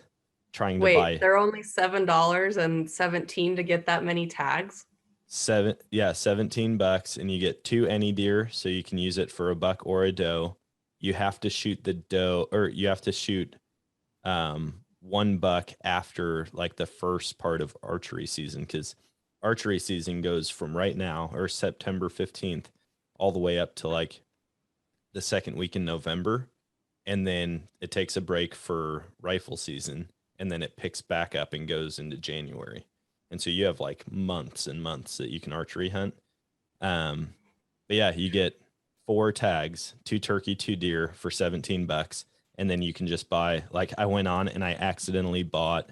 trying to buy
they're only $7.17 to get that many tags.
$17, and you get 2 any deer, so you can use it for a buck or a doe. You have to shoot the doe, or you have to shoot 1 buck after like the first part of archery season, because archery season goes from right now or September 15th all the way up to like the second week in November, and then it takes a break for rifle season, and then it picks back up and goes into January. And so you have like months and months that you can archery hunt. But yeah, you get 4 tags, 2 turkey, 2 deer for $17. And then you can just buy, like I went on and I accidentally bought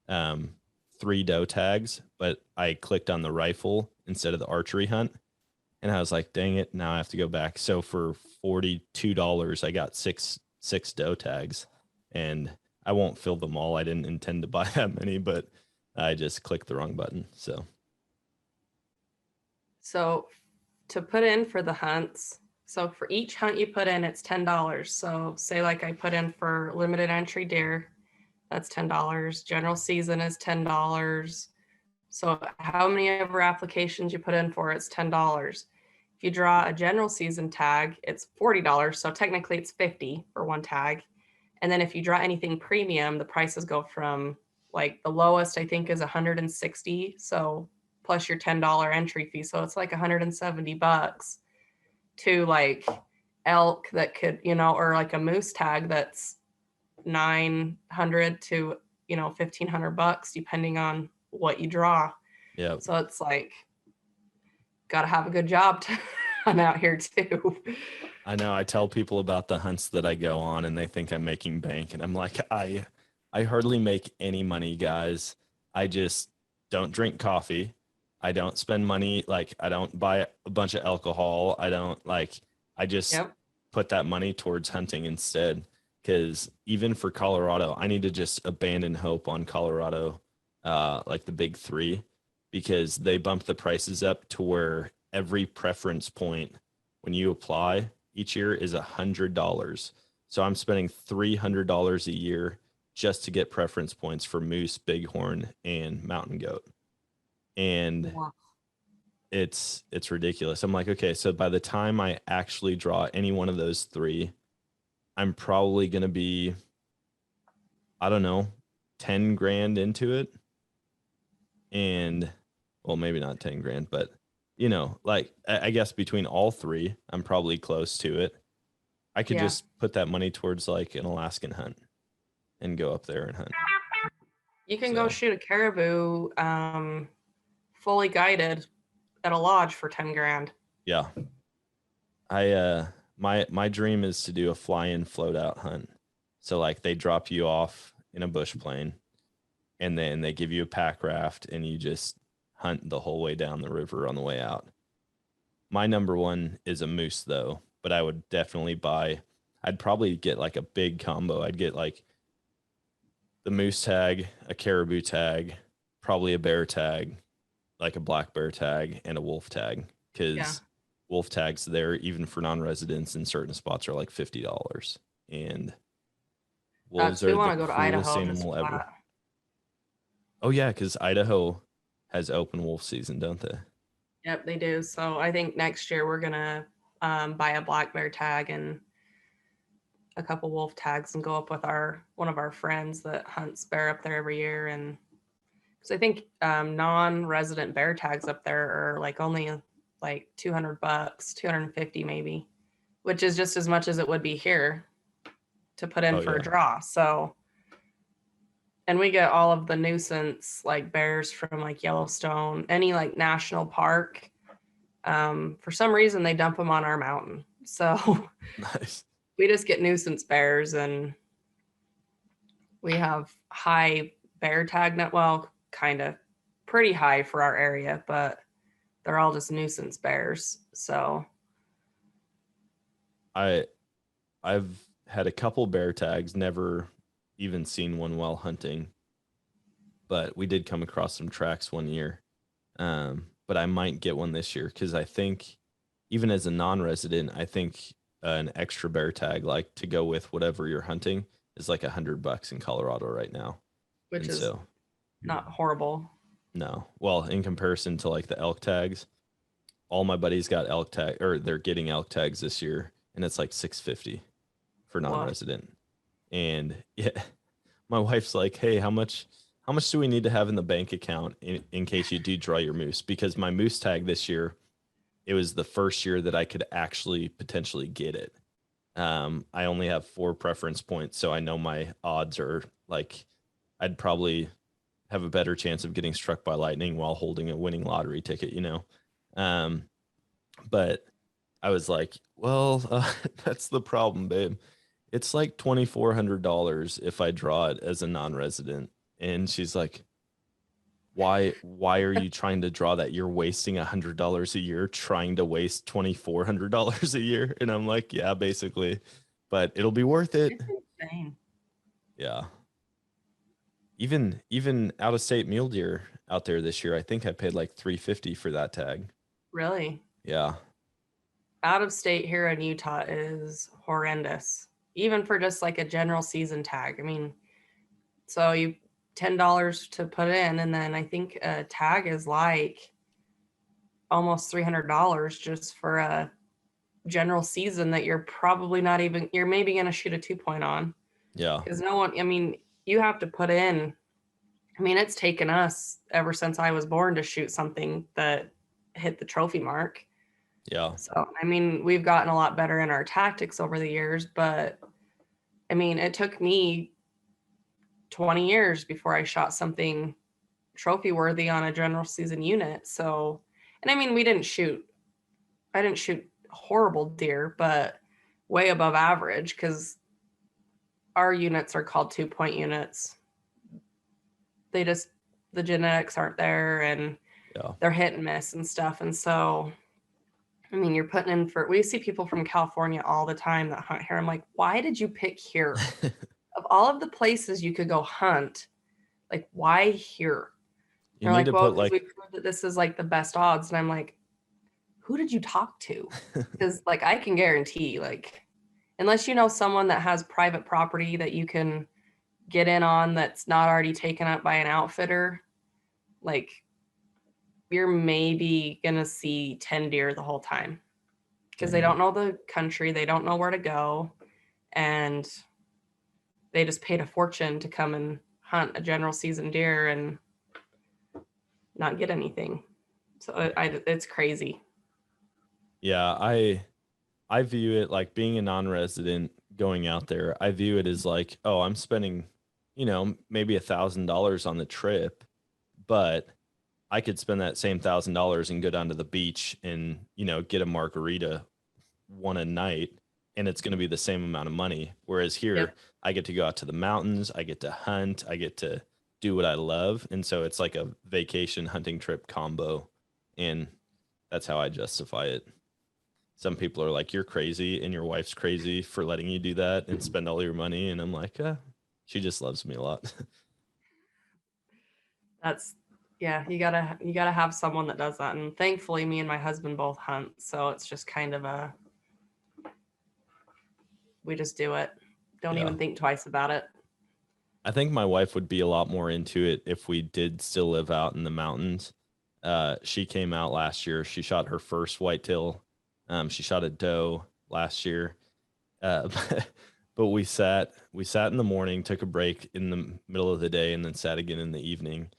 3 doe tags, but I clicked on the rifle instead of the archery hunt. And I was like, dang it, now I have to go back. So for $42, I got six doe tags, and I won't fill them all. I didn't intend to buy that many, but I just clicked the wrong button.
So to put in for the hunts, so for each hunt you put in, it's $10. So say like I put in for limited entry deer, that's $10. General season is $10. So how many ever applications you put in for, it's $10. If you draw a general season tag, it's $40. So technically it's $50 for 1 tag. And then if you draw anything premium, the prices go from like the lowest I think is $160. So plus your $10 entry fee. So it's like $170 to like elk that could, or like a moose tag that's $900 to, $1,500 depending on what you draw.
Yeah.
So it's like, got to have a good job to hunt out here too.
I know. I tell people about the hunts that I go on and they think I'm making bank, and I'm like, I hardly make any money, guys. I just don't drink coffee. I don't spend money. Like I don't buy a bunch of alcohol. I just put that money towards hunting instead. Because even for Colorado, I need to just abandon hope on Colorado, like the big 3, because they bumped the prices up to where every preference point when you apply each year is $100. So I'm spending $300 a year just to get preference points for moose, bighorn, and mountain goat. And it's ridiculous. I'm like, okay, so by the time I actually draw any one of those 3, I'm probably going to be, I don't know, 10 grand into it. And well, maybe not 10 grand, but like I guess between all 3, I'm probably close to it. I could just put that money towards like an Alaskan hunt and go up there and hunt.
You can go shoot a caribou fully guided at a lodge for 10 grand.
Yeah. My dream is to do a fly-in float-out hunt. So like they drop you off in a bush plane, and then they give you a pack raft, and you just hunt the whole way down the river on the way out. My number one is a moose though, but I would definitely I'd probably get like a big combo. I'd get like the moose tag, a caribou tag, probably a bear tag, like a black bear tag, and a wolf tag. Because wolf tags there, even for non-residents in certain spots, are like $50. And wolves are the coolest animal ever. Oh yeah, because Idaho has open wolf season, don't they?
Yep, they do. So I think next year we're gonna buy a black bear tag and a couple wolf tags and go up with one of our friends that hunts bear up there every year. And because I think non-resident bear tags up there are like only like $200, $250 maybe, which is just as much as it would be here to put in for a draw. So And we get all of the nuisance like bears from like Yellowstone, any like national park. For some reason, they dump them on our mountain. So
Nice.
we just get nuisance bears, and we have high bear tag net. Well, kind of pretty high for our area, but they're all just nuisance bears. So
I've had a couple bear tags, never even seen one while hunting, but we did come across some tracks one year. But I might get one this year because I think even as a non-resident, I think an extra bear tag, like to go with whatever you're hunting, is like $100 in Colorado right now.
which
And
is
so,
not horrible.
no, well, in comparison to like the elk tags, all my buddies got elk tag, or they're getting elk tags this year, and it's like $650 for
Wow.
non-resident. And yeah, my wife's like, "Hey, how much do we need to have in the bank account in case you do draw your moose?" Because my moose tag this year, it was the first year that I could actually potentially get it. I only have 4 preference points, so I know my odds are like I'd probably have a better chance of getting struck by lightning while holding a winning lottery ticket, you know. But I was like, well, that's the problem, babe. It's like $2,400 if I draw it as a non-resident. And she's like, why are you trying to draw that? You're wasting $100 a year trying to waste $2,400 a year. And I'm like, yeah, basically, but it'll be worth it.
It's insane.
Yeah. Even out of state mule deer out there this year, I think I paid like $350 for that tag.
Really?
Yeah.
Out of state here in Utah is horrendous, even for just like a general season tag. I mean, so you $10 to put in, and then I think a tag is like almost $300 just for a general season that you're probably not even, you're maybe going to shoot a 2-point on.
Yeah.
Because no one, I mean, you have to put in, I mean, it's taken us ever since I was born to shoot something that hit the trophy mark.
Yeah.
So, I mean, we've gotten a lot better in our tactics over the years, but I mean, it took me 20 years before I shot something trophy worthy on a general season unit. So, and I mean, I didn't shoot horrible deer, but way above average, because our units are called 2-point units. They just, the genetics aren't there, and
Yeah.
they're hit and miss and stuff. And so, I mean, you're putting in for, we see people from California all the time that hunt here. I'm like, why did you pick here? Of all of the places you could go hunt, like, why here?
You
They're
need
like,
to
well,
put
because
like
we proved that this is like the best odds. And I'm like, who did you talk to? Because like, I can guarantee, like, unless you know someone that has private property that you can get in on that's not already taken up by an outfitter, like, you're maybe gonna see 10 deer the whole time, because they don't know the country, they don't know where to go, and they just paid a fortune to come and hunt a general season deer and not get anything. So it's crazy.
Yeah, I view it like being a non-resident going out there. I view it as like, oh, I'm spending, maybe $1,000 on the trip, but I could spend that same $1,000 and go down to the beach and, get a margarita one a night, and it's going to be the same amount of money. Whereas here,
Yep.
I get to go out to the mountains, I get to hunt, I get to do what I love. And so it's like a vacation hunting trip combo. And that's how I justify it. Some people are like, you're crazy and your wife's crazy for letting you do that and spend all your money. And I'm like, she just loves me a lot.
That's, yeah, you gotta have someone that does that. And thankfully me and my husband both hunt. So it's just kind of we just do it. Don't
Yeah.
even think twice about it.
I think my wife would be a lot more into it if we did still live out in the mountains. She came out last year. She shot her first whitetail. She shot a doe last year. But we sat in the morning, took a break in the middle of the day, and then sat again in the evening.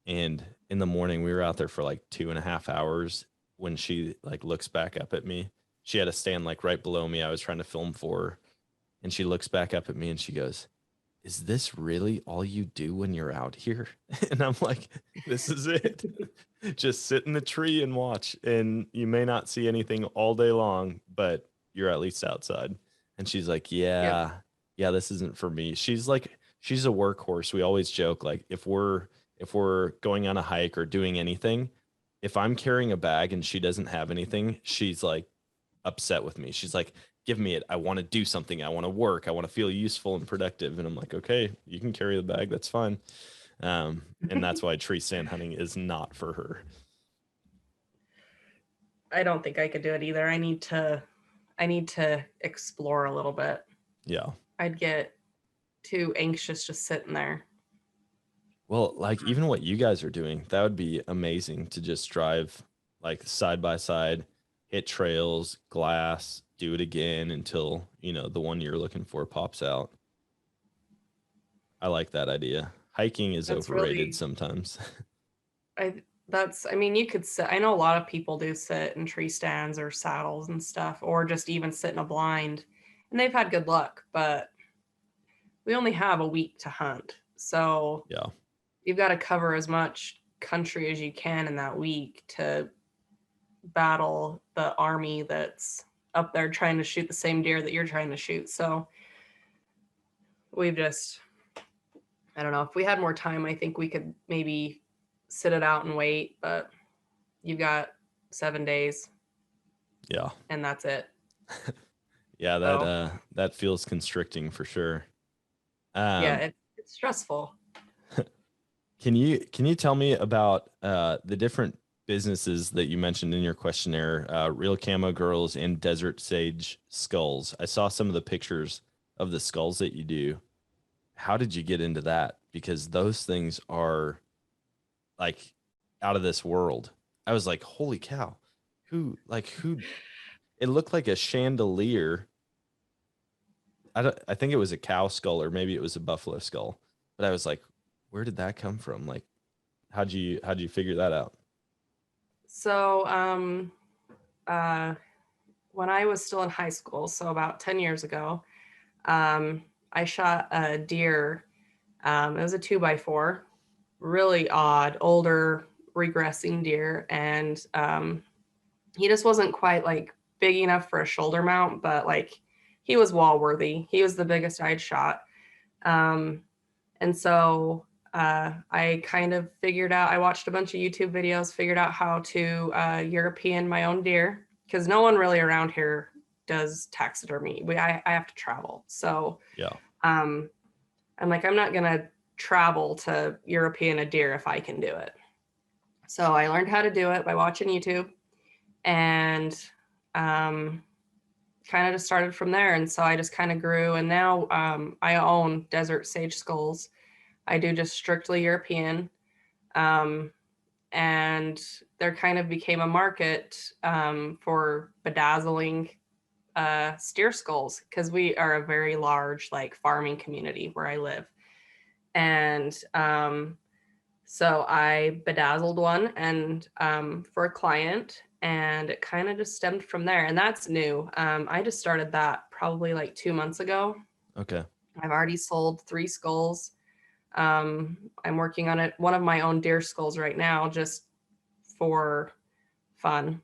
And in the morning, we were out there for like 2.5 hours. When she like looks back up at me, she had to stand like right below me. I was trying to film for her, and she looks back up at me and she goes, is this really all you do when you're out here? And I'm like, this is it. Just sit in the tree and watch. And you may not see anything all day long, but you're at least outside. And she's like, yeah, this isn't for me. She's a workhorse. We always joke, like, if we're going on a hike or doing anything, if I'm carrying a bag and she doesn't have anything, she's like upset with me. She's like, give me it. I want to do something. I want to work. I want to feel useful and productive. And I'm like, okay, you can carry the bag. That's fine. And that's why tree stand hunting is not for her.
I don't think I could do it either. I need to explore a little bit.
Yeah.
I'd get too anxious just sitting there.
Well, like even what you guys are doing, that would be amazing to just drive like side by side, hit trails, glass, do it again until, the one you're looking for pops out. I like that idea. Hiking is overrated sometimes.
You could sit. I know a lot of people do sit in tree stands or saddles and stuff, or just even sit in a blind, and they've had good luck, but we only have a week to hunt. So
yeah,
you've got to cover as much country as you can in that week to battle the army that's up there trying to shoot the same deer that you're trying to shoot. So I don't know, if we had more time, I think we could maybe sit it out and wait, but you've got 7 days.
Yeah.
And that's it.
Yeah, that feels constricting for sure.
It's stressful.
Can you tell me about the different businesses that you mentioned in your questionnaire, Real Camo Girls and Desert Sage Skulls? I saw some of the pictures of the skulls that you do. How did you get into that? Because those things are like out of this world. I was like, holy cow, who, it looked like a chandelier. I think it was a cow skull, or maybe it was a buffalo skull, but I was like, where did that come from? Like, how'd you figure that out?
So, when I was still in high school, so about 10 years ago, I shot a deer. It was a 2x4, really odd, older, regressing deer. And he just wasn't quite like big enough for a shoulder mount, but like he was wall worthy. He was the biggest I'd shot. And so I kind of figured out, I watched a bunch of YouTube videos, figured out how to European my own deer, because no one really around here does taxidermy. I have to travel. So
yeah.
I'm like, I'm not going to travel to European a deer if I can do it. So I learned how to do it by watching YouTube, and kind of just started from there. And so I just kind of grew, and now I own Desert Sage Skulls. I do just strictly European. And there kind of became a market for bedazzling steer skulls, because we are a very large like farming community where I live. And so I bedazzled one and for a client, and it kind of just stemmed from there. And that's new. I just started that probably like 2 months ago.
Okay.
I've already sold 3 skulls. I'm working on one of my own deer skulls right now, just for fun,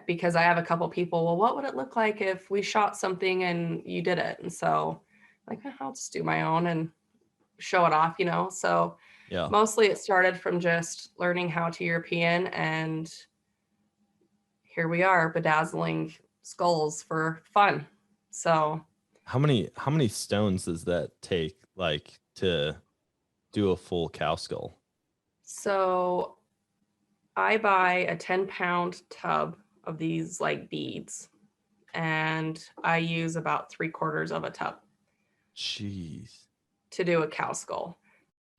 because I have a couple people, well, what would it look like if we shot something and you did it? And so like, I'll just do my own and show it off, So
yeah,
mostly it started from just learning how to European, and here we are bedazzling skulls for fun. So
how many stones does that take, like, to do a full cow skull?
So I buy a 10-pound tub of these like beads, and I use about 3/4 of a tub.
Jeez.
To do a cow skull.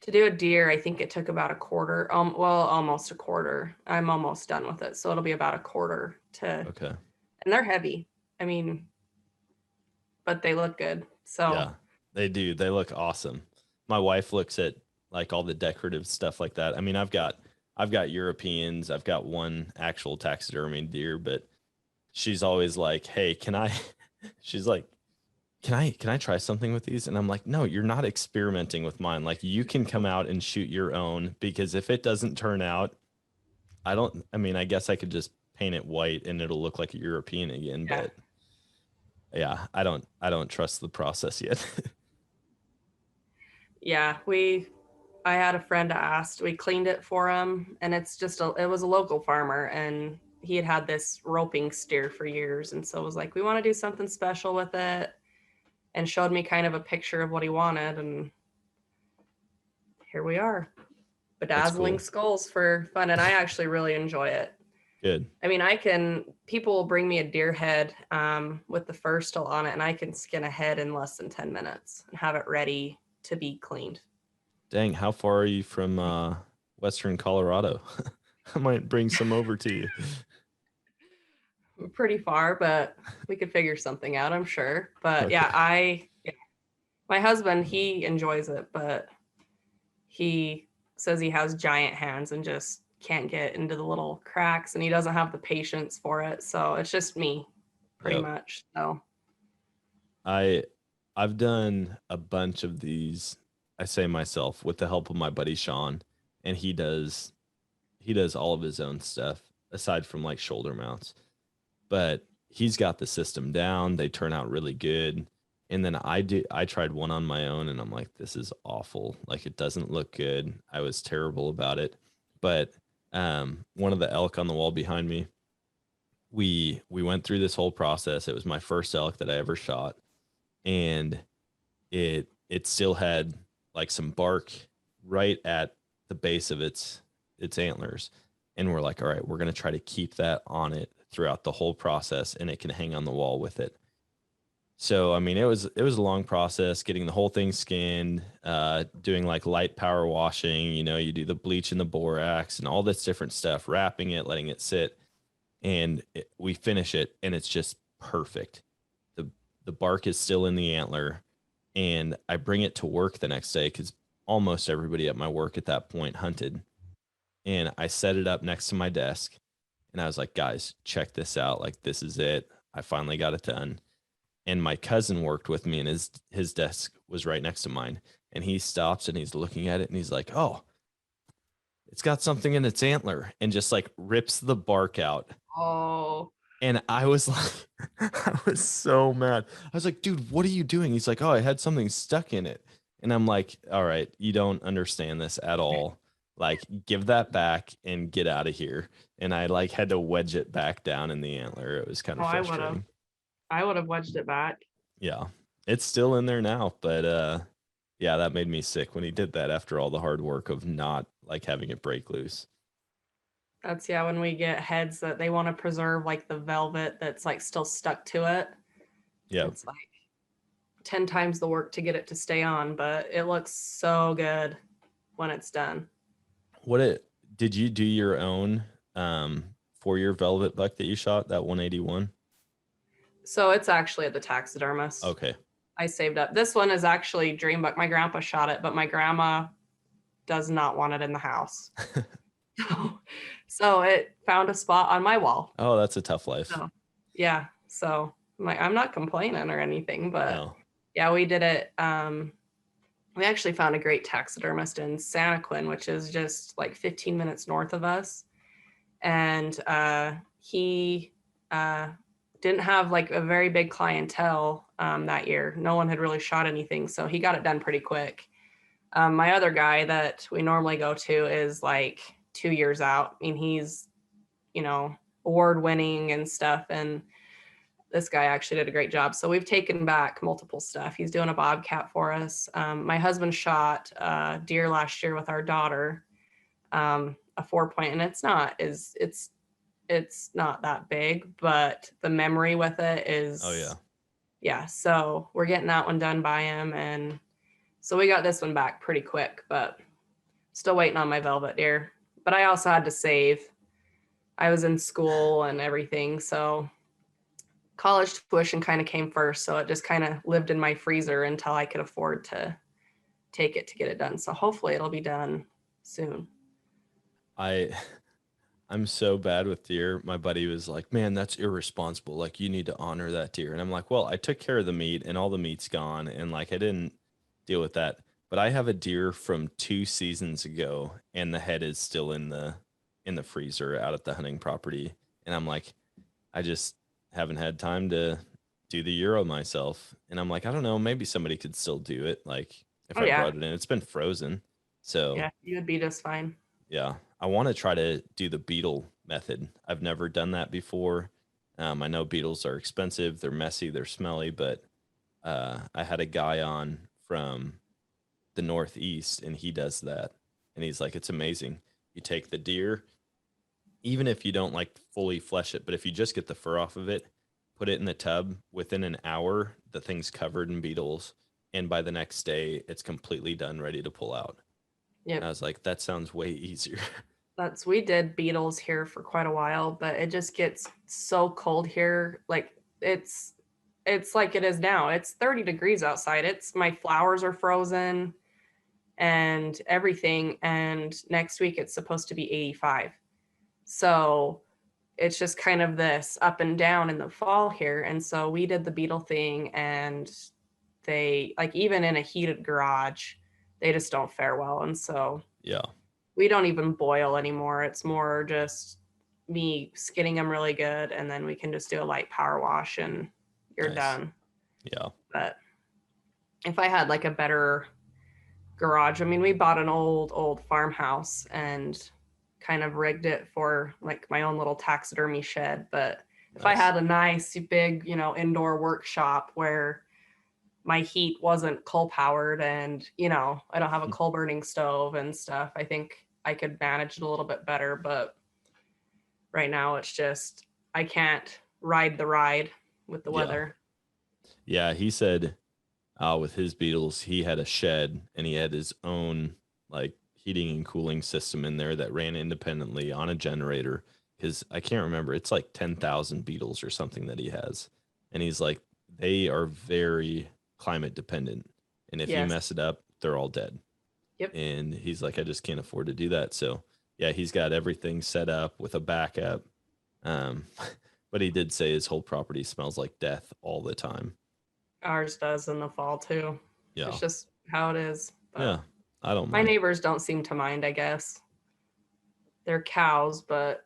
To do a deer, I think it took about a quarter. Almost a quarter. I'm almost done with it, so it'll be about a quarter to.
Okay.
And they're heavy. I mean, but they look good. So
yeah, they do. They look awesome. My wife looks at like all the decorative stuff like that. I mean, I've got Europeans. I've got one actual taxidermy deer, but she's always like, hey, she's like, can I try something with these? And I'm like, no, you're not experimenting with mine. Like, you can come out and shoot your own, because if it doesn't turn out, I mean, I guess I could just paint it white and it'll look like a European again,
Yeah.
but yeah, I don't trust the process yet.
Yeah, I had a friend asked, we cleaned it for him, and it was a local farmer, and he had this roping steer for years, and so was like, we want to do something special with it, and showed me kind of a picture of what he wanted, and here we are. Bedazzling
cool.
skulls for fun, and I actually really enjoy it.
Good.
I mean, people will bring me a deer head with the fur still on it, and I can skin a head in less than 10 minutes and have it ready to be cleaned.
Dang, how far are you from Western Colorado? I might bring some over to you.
Pretty far, but we could figure something out, I'm sure. But
Okay.
yeah, my husband, he enjoys it, but he says he has giant hands and just can't get into the little cracks, and he doesn't have the patience for it. So it's just me, pretty much. So
I've done a bunch of these, I say myself, with the help of my buddy Sean, and he does all of his own stuff aside from like shoulder mounts. But he's got the system down. They turn out really good. And then I tried one on my own, and I'm like, this is awful. Like, it doesn't look good. I was terrible about it. But one of the elk on the wall behind me, we went through this whole process. It was my first elk that I ever shot, and it still had like some bark right at the base of its antlers. And we're like, all right, we're going to try to keep that on it throughout the whole process, and it can hang on the wall with it. So, I mean, it was a long process getting the whole thing skinned, doing like light power washing, you do the bleach and the borax and all this different stuff, wrapping it, letting it sit, and we finish it, and it's just perfect. The bark is still in the antler, and I bring it to work the next day because almost everybody at my work at that point hunted. And I set it up next to my desk, and I was like, guys, check this out. Like, this is it. I finally got it done. And my cousin worked with me, and his desk was right next to mine. And he stops and he's looking at it, and he's like, oh, it's got something in its antler, and just like rips the bark out.
oh,
And I was like, I was so mad. I was like, dude, what are you doing? He's like, oh, I had something stuck in it. And I'm like, all right, you don't understand this at all. Like, give that back and get out of here. And I like had to wedge it back down in the antler. It was kind of frustrating.
I would have wedged it back.
Yeah, it's still in there now, but yeah, that made me sick when he did that after all the hard work of not like having it break loose.
That's when we get heads that they want to preserve like the velvet that's like still stuck to it.
Yeah,
it's like 10 times the work to get it to stay on, but it looks so good when it's done.
Did you do your own for your velvet buck that you shot, that 181?
So it's actually at the taxidermist.
Okay.
I saved up. This one is actually dream buck. My grandpa shot it, but my grandma does not want it in the house. So it found a spot on my wall.
Oh, that's a tough life.
So, yeah. So I'm not complaining or anything, but
No.
yeah, we did it. We actually found a great taxidermist in Santaquin, which is just like 15 minutes north of us. And he didn't have like a very big clientele that year. No one had really shot anything, so he got it done pretty quick. My other guy that we normally go to is like 2 years out. I mean, he's, award winning and stuff. And this guy actually did a great job. So we've taken back multiple stuff. He's doing a bobcat for us. My husband shot deer last year with our daughter, a 4-point, and it's not that big, but the memory with it is.
Oh yeah.
Yeah. So we're getting that one done by him. And so we got this one back pretty quick, but still waiting on my velvet deer. But I also had to save. I was in school and everything. So college tuition kind of came first. So it just kind of lived in my freezer until I could afford to take it to get it done. So hopefully it'll be done soon.
I I'm so bad with deer. My buddy was like, man, that's irresponsible. Like, you need to honor that deer. And I'm like, well, I took care of the meat and all the meat's gone. And like, I didn't deal with that. But I have a deer from 2 seasons ago and the head is still in the freezer out at the hunting property. And I'm like, I just haven't had time to do the Euro myself. And I'm like, I don't know, maybe somebody could still do it. Like if
Oh
I
yeah.
brought it in, it's been frozen. So
Yeah, you would be just fine.
yeah, I want to try to do the beetle method. I've never done that before. I know beetles are expensive, they're messy, they're smelly, but I had a guy on from the Northeast and he does that. And he's like, it's amazing. You take the deer, even if you don't like fully flesh it, but if you just get the fur off of it, put it in the tub, within an hour, the thing's covered in beetles. And by the next day, it's completely done, ready to pull out.
Yeah.
I was like, that sounds way easier.
We did beetles here for quite a while, but it just gets so cold here. Like it's like it is now. It's 30 degrees outside. My flowers are frozen and everything. And next week it's supposed to be 85. So it's just kind of this up and down in the fall here. And so we did the beetle thing, and they, like, even in a heated garage, they just don't fare well. And so
Yeah.
we don't even boil anymore. It's more just me skinning them really good, and then we can just do a light power wash and you're
Nice.
done.
Yeah.
But if I had like a better garage, I mean, we bought an old farmhouse and kind of rigged it for like my own little taxidermy shed. But if I
Nice.
had a nice big, indoor workshop where my heat wasn't coal powered and, I don't have a coal burning stove and stuff, I think I could manage it a little bit better. But right now it's just, I can't ride the ride with the weather.
Yeah. He said with his beetles, he had a shed and he had his own like heating and cooling system in there that ran independently on a generator. Because I can't remember, it's like 10,000 beetles or something that he has. And he's like, they are very climate dependent. And if you mess it up, they're all dead.
Yep.
And he's like, I just can't afford to do that. So yeah, he's got everything set up with a backup. But he did say his whole property smells like death all the time.
Ours does in the fall too.
Yeah.
It's just how it is. But
yeah. I don't
my
mind.
neighbors don't seem to mind, I guess. They're cows, but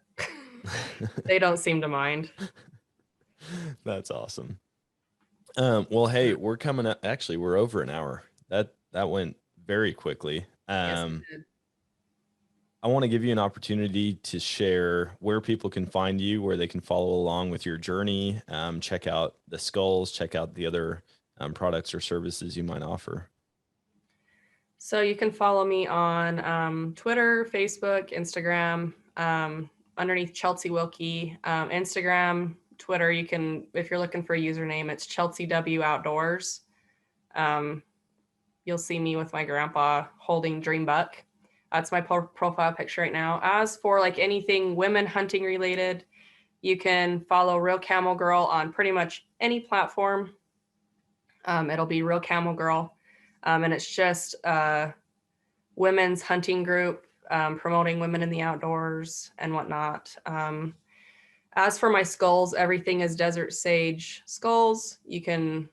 they don't seem to mind.
That's awesome. Well, hey, we're coming up. Actually, we're over an hour. That went very quickly.
Yes, it did.
I want to give you an opportunity to share where people can find you, where they can follow along with your journey, check out the skulls, check out the other products or services you might offer.
So you can follow me on Twitter, Facebook, Instagram, underneath Chelsie Wilkey. Instagram, Twitter, you can, if you're looking for a username, it's Chelsie W Outdoors. You'll see me with my grandpa holding Dream Buck. That's my profile picture right now. As for like anything women hunting related, you can follow Real Camel Girl on pretty much any platform. It'll be Real Camel Girl. And it's just a women's hunting group promoting women in the outdoors and whatnot. As for my skulls, everything is Desert Sage Skulls. You can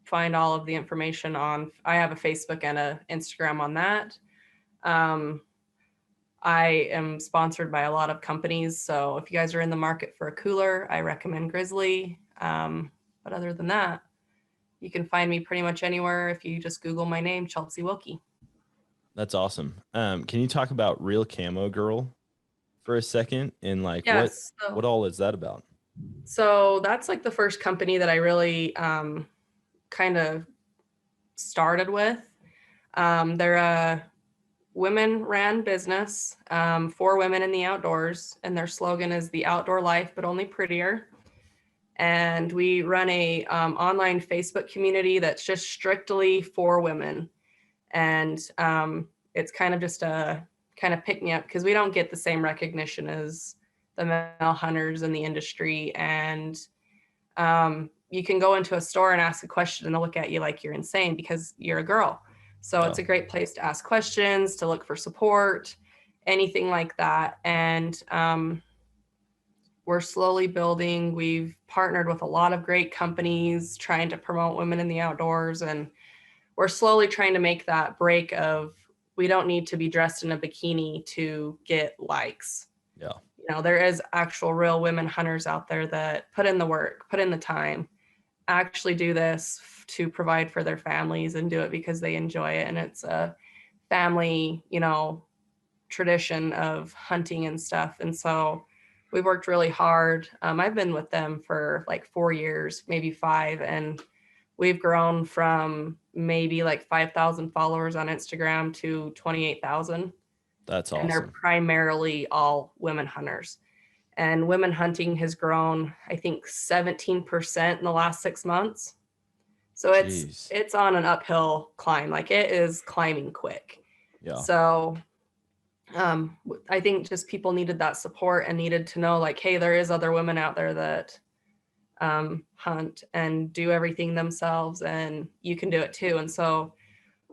find all of the information on, I have a Facebook and an Instagram on that. I am sponsored by a lot of companies. So if you guys are in the market for a cooler, I recommend Grizzly. But other than that, you can find me pretty much anywhere if you just Google my name, Chelsie Wilkey.
That's awesome. Can you talk about Real Camo Girl for a second? And like, what all is that about?
So that's like the first company that I really kind of started with. They're a women-ran business for women in the outdoors, and their slogan is "The Outdoor Life, but only prettier." And we run a online Facebook community that's just strictly for women. And it's kind of just a kind of pick me up because we don't get the same recognition as the male hunters in the industry. And you can go into a store and ask a question and they'll look at you like you're insane because you're a girl. So it's a great place to ask questions, to look for support. anything like that. And we're slowly building. We've partnered with a lot of great companies trying to promote women in the outdoors. And we're slowly trying to make that break of, we don't need to be dressed in a bikini to get likes.
Yeah.
You know, there is actual real women hunters out there that put in the work, put in the time, actually do this to provide for their families and do it because they enjoy it. And it's a family, you know, tradition of hunting and stuff. And so we've worked really hard. I've been with them for like 4 years, maybe 5. And we've grown from maybe like 5,000 followers on Instagram to 28,000.
That's
And they're
awesome.
primarily all women hunters. And women hunting has grown, I think, 17% in the last 6 months. So
Jeez.
it's on an uphill climb. Like, it is climbing quick.
Yeah.
So I think just people needed that support and needed to know, like, hey, there is other women out there that hunt and do everything themselves, and you can do it too. And so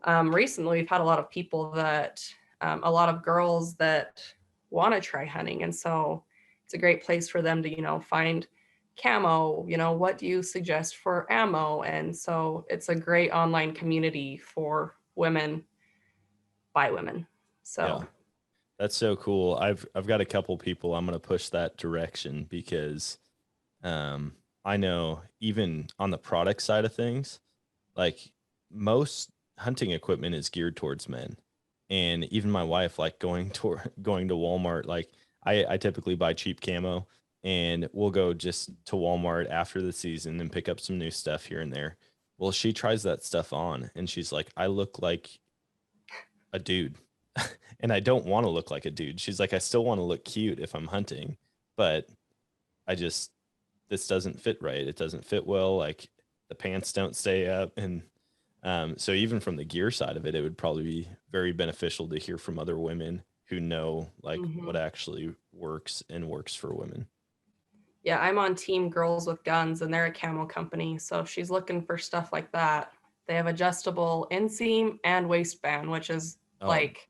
recently we've had a lot of people that a lot of girls that want to try hunting, and so it's a great place for them to, you know, find camo, you know, what do you suggest for ammo. And so it's a great online community for women by women. So
Yeah. That's so cool. I've got a couple people I'm going to push that direction, because I know even on the product side of things, like, most hunting equipment is geared towards men. And even my wife, like, going to Walmart, like, I typically buy cheap camo, and we'll go just to Walmart after the season and pick up some new stuff here and there. Well, she tries that stuff on and she's like, I look like a dude. And I don't want to look like a dude. She's like, I still want to look cute if I'm hunting, but this doesn't fit right. It doesn't fit well. Like, the pants don't stay up. And so even from the gear side of it, it would probably be very beneficial to hear from other women who know, like, what actually works and works for women.
yeah, I'm on Team Girls with Guns, and they're a camo company. So if she's looking for stuff like that, they have adjustable inseam and waistband, which is like,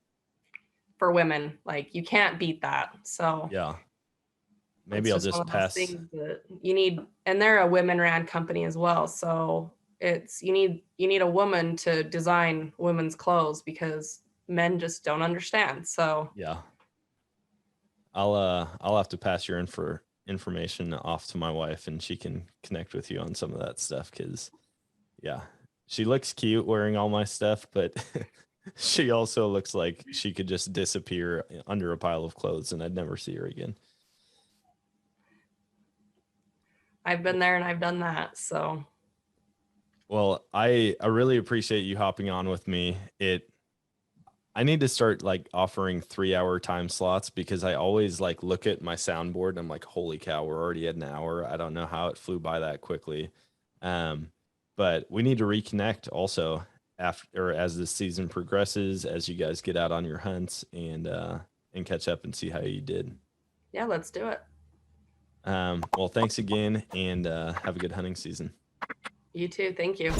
for women, like, you can't beat that. So
yeah, maybe I'll just pass.
Things that you need, and they're a women-ran company as well. So it's, you need a woman to design women's clothes, because men just don't understand. So
Yeah, I'll have to pass your information off to my wife, and she can connect with you on some of that stuff, because yeah, she looks cute wearing all my stuff, but she also looks like she could just disappear under a pile of clothes and I'd never see her again.
I've been there and I've done that. So,
well, I really appreciate you hopping on with me. I need to start, like, offering 3-hour time slots, because I always, like, look at my soundboard and I'm like, holy cow, we're already at an hour. I don't know how it flew by that quickly. But we need to reconnect also after, or as the season progresses, as you guys get out on your hunts, and catch up and see how you did.
yeah, let's do it.
Well, thanks again, and have a good hunting season.
You too. Thank you.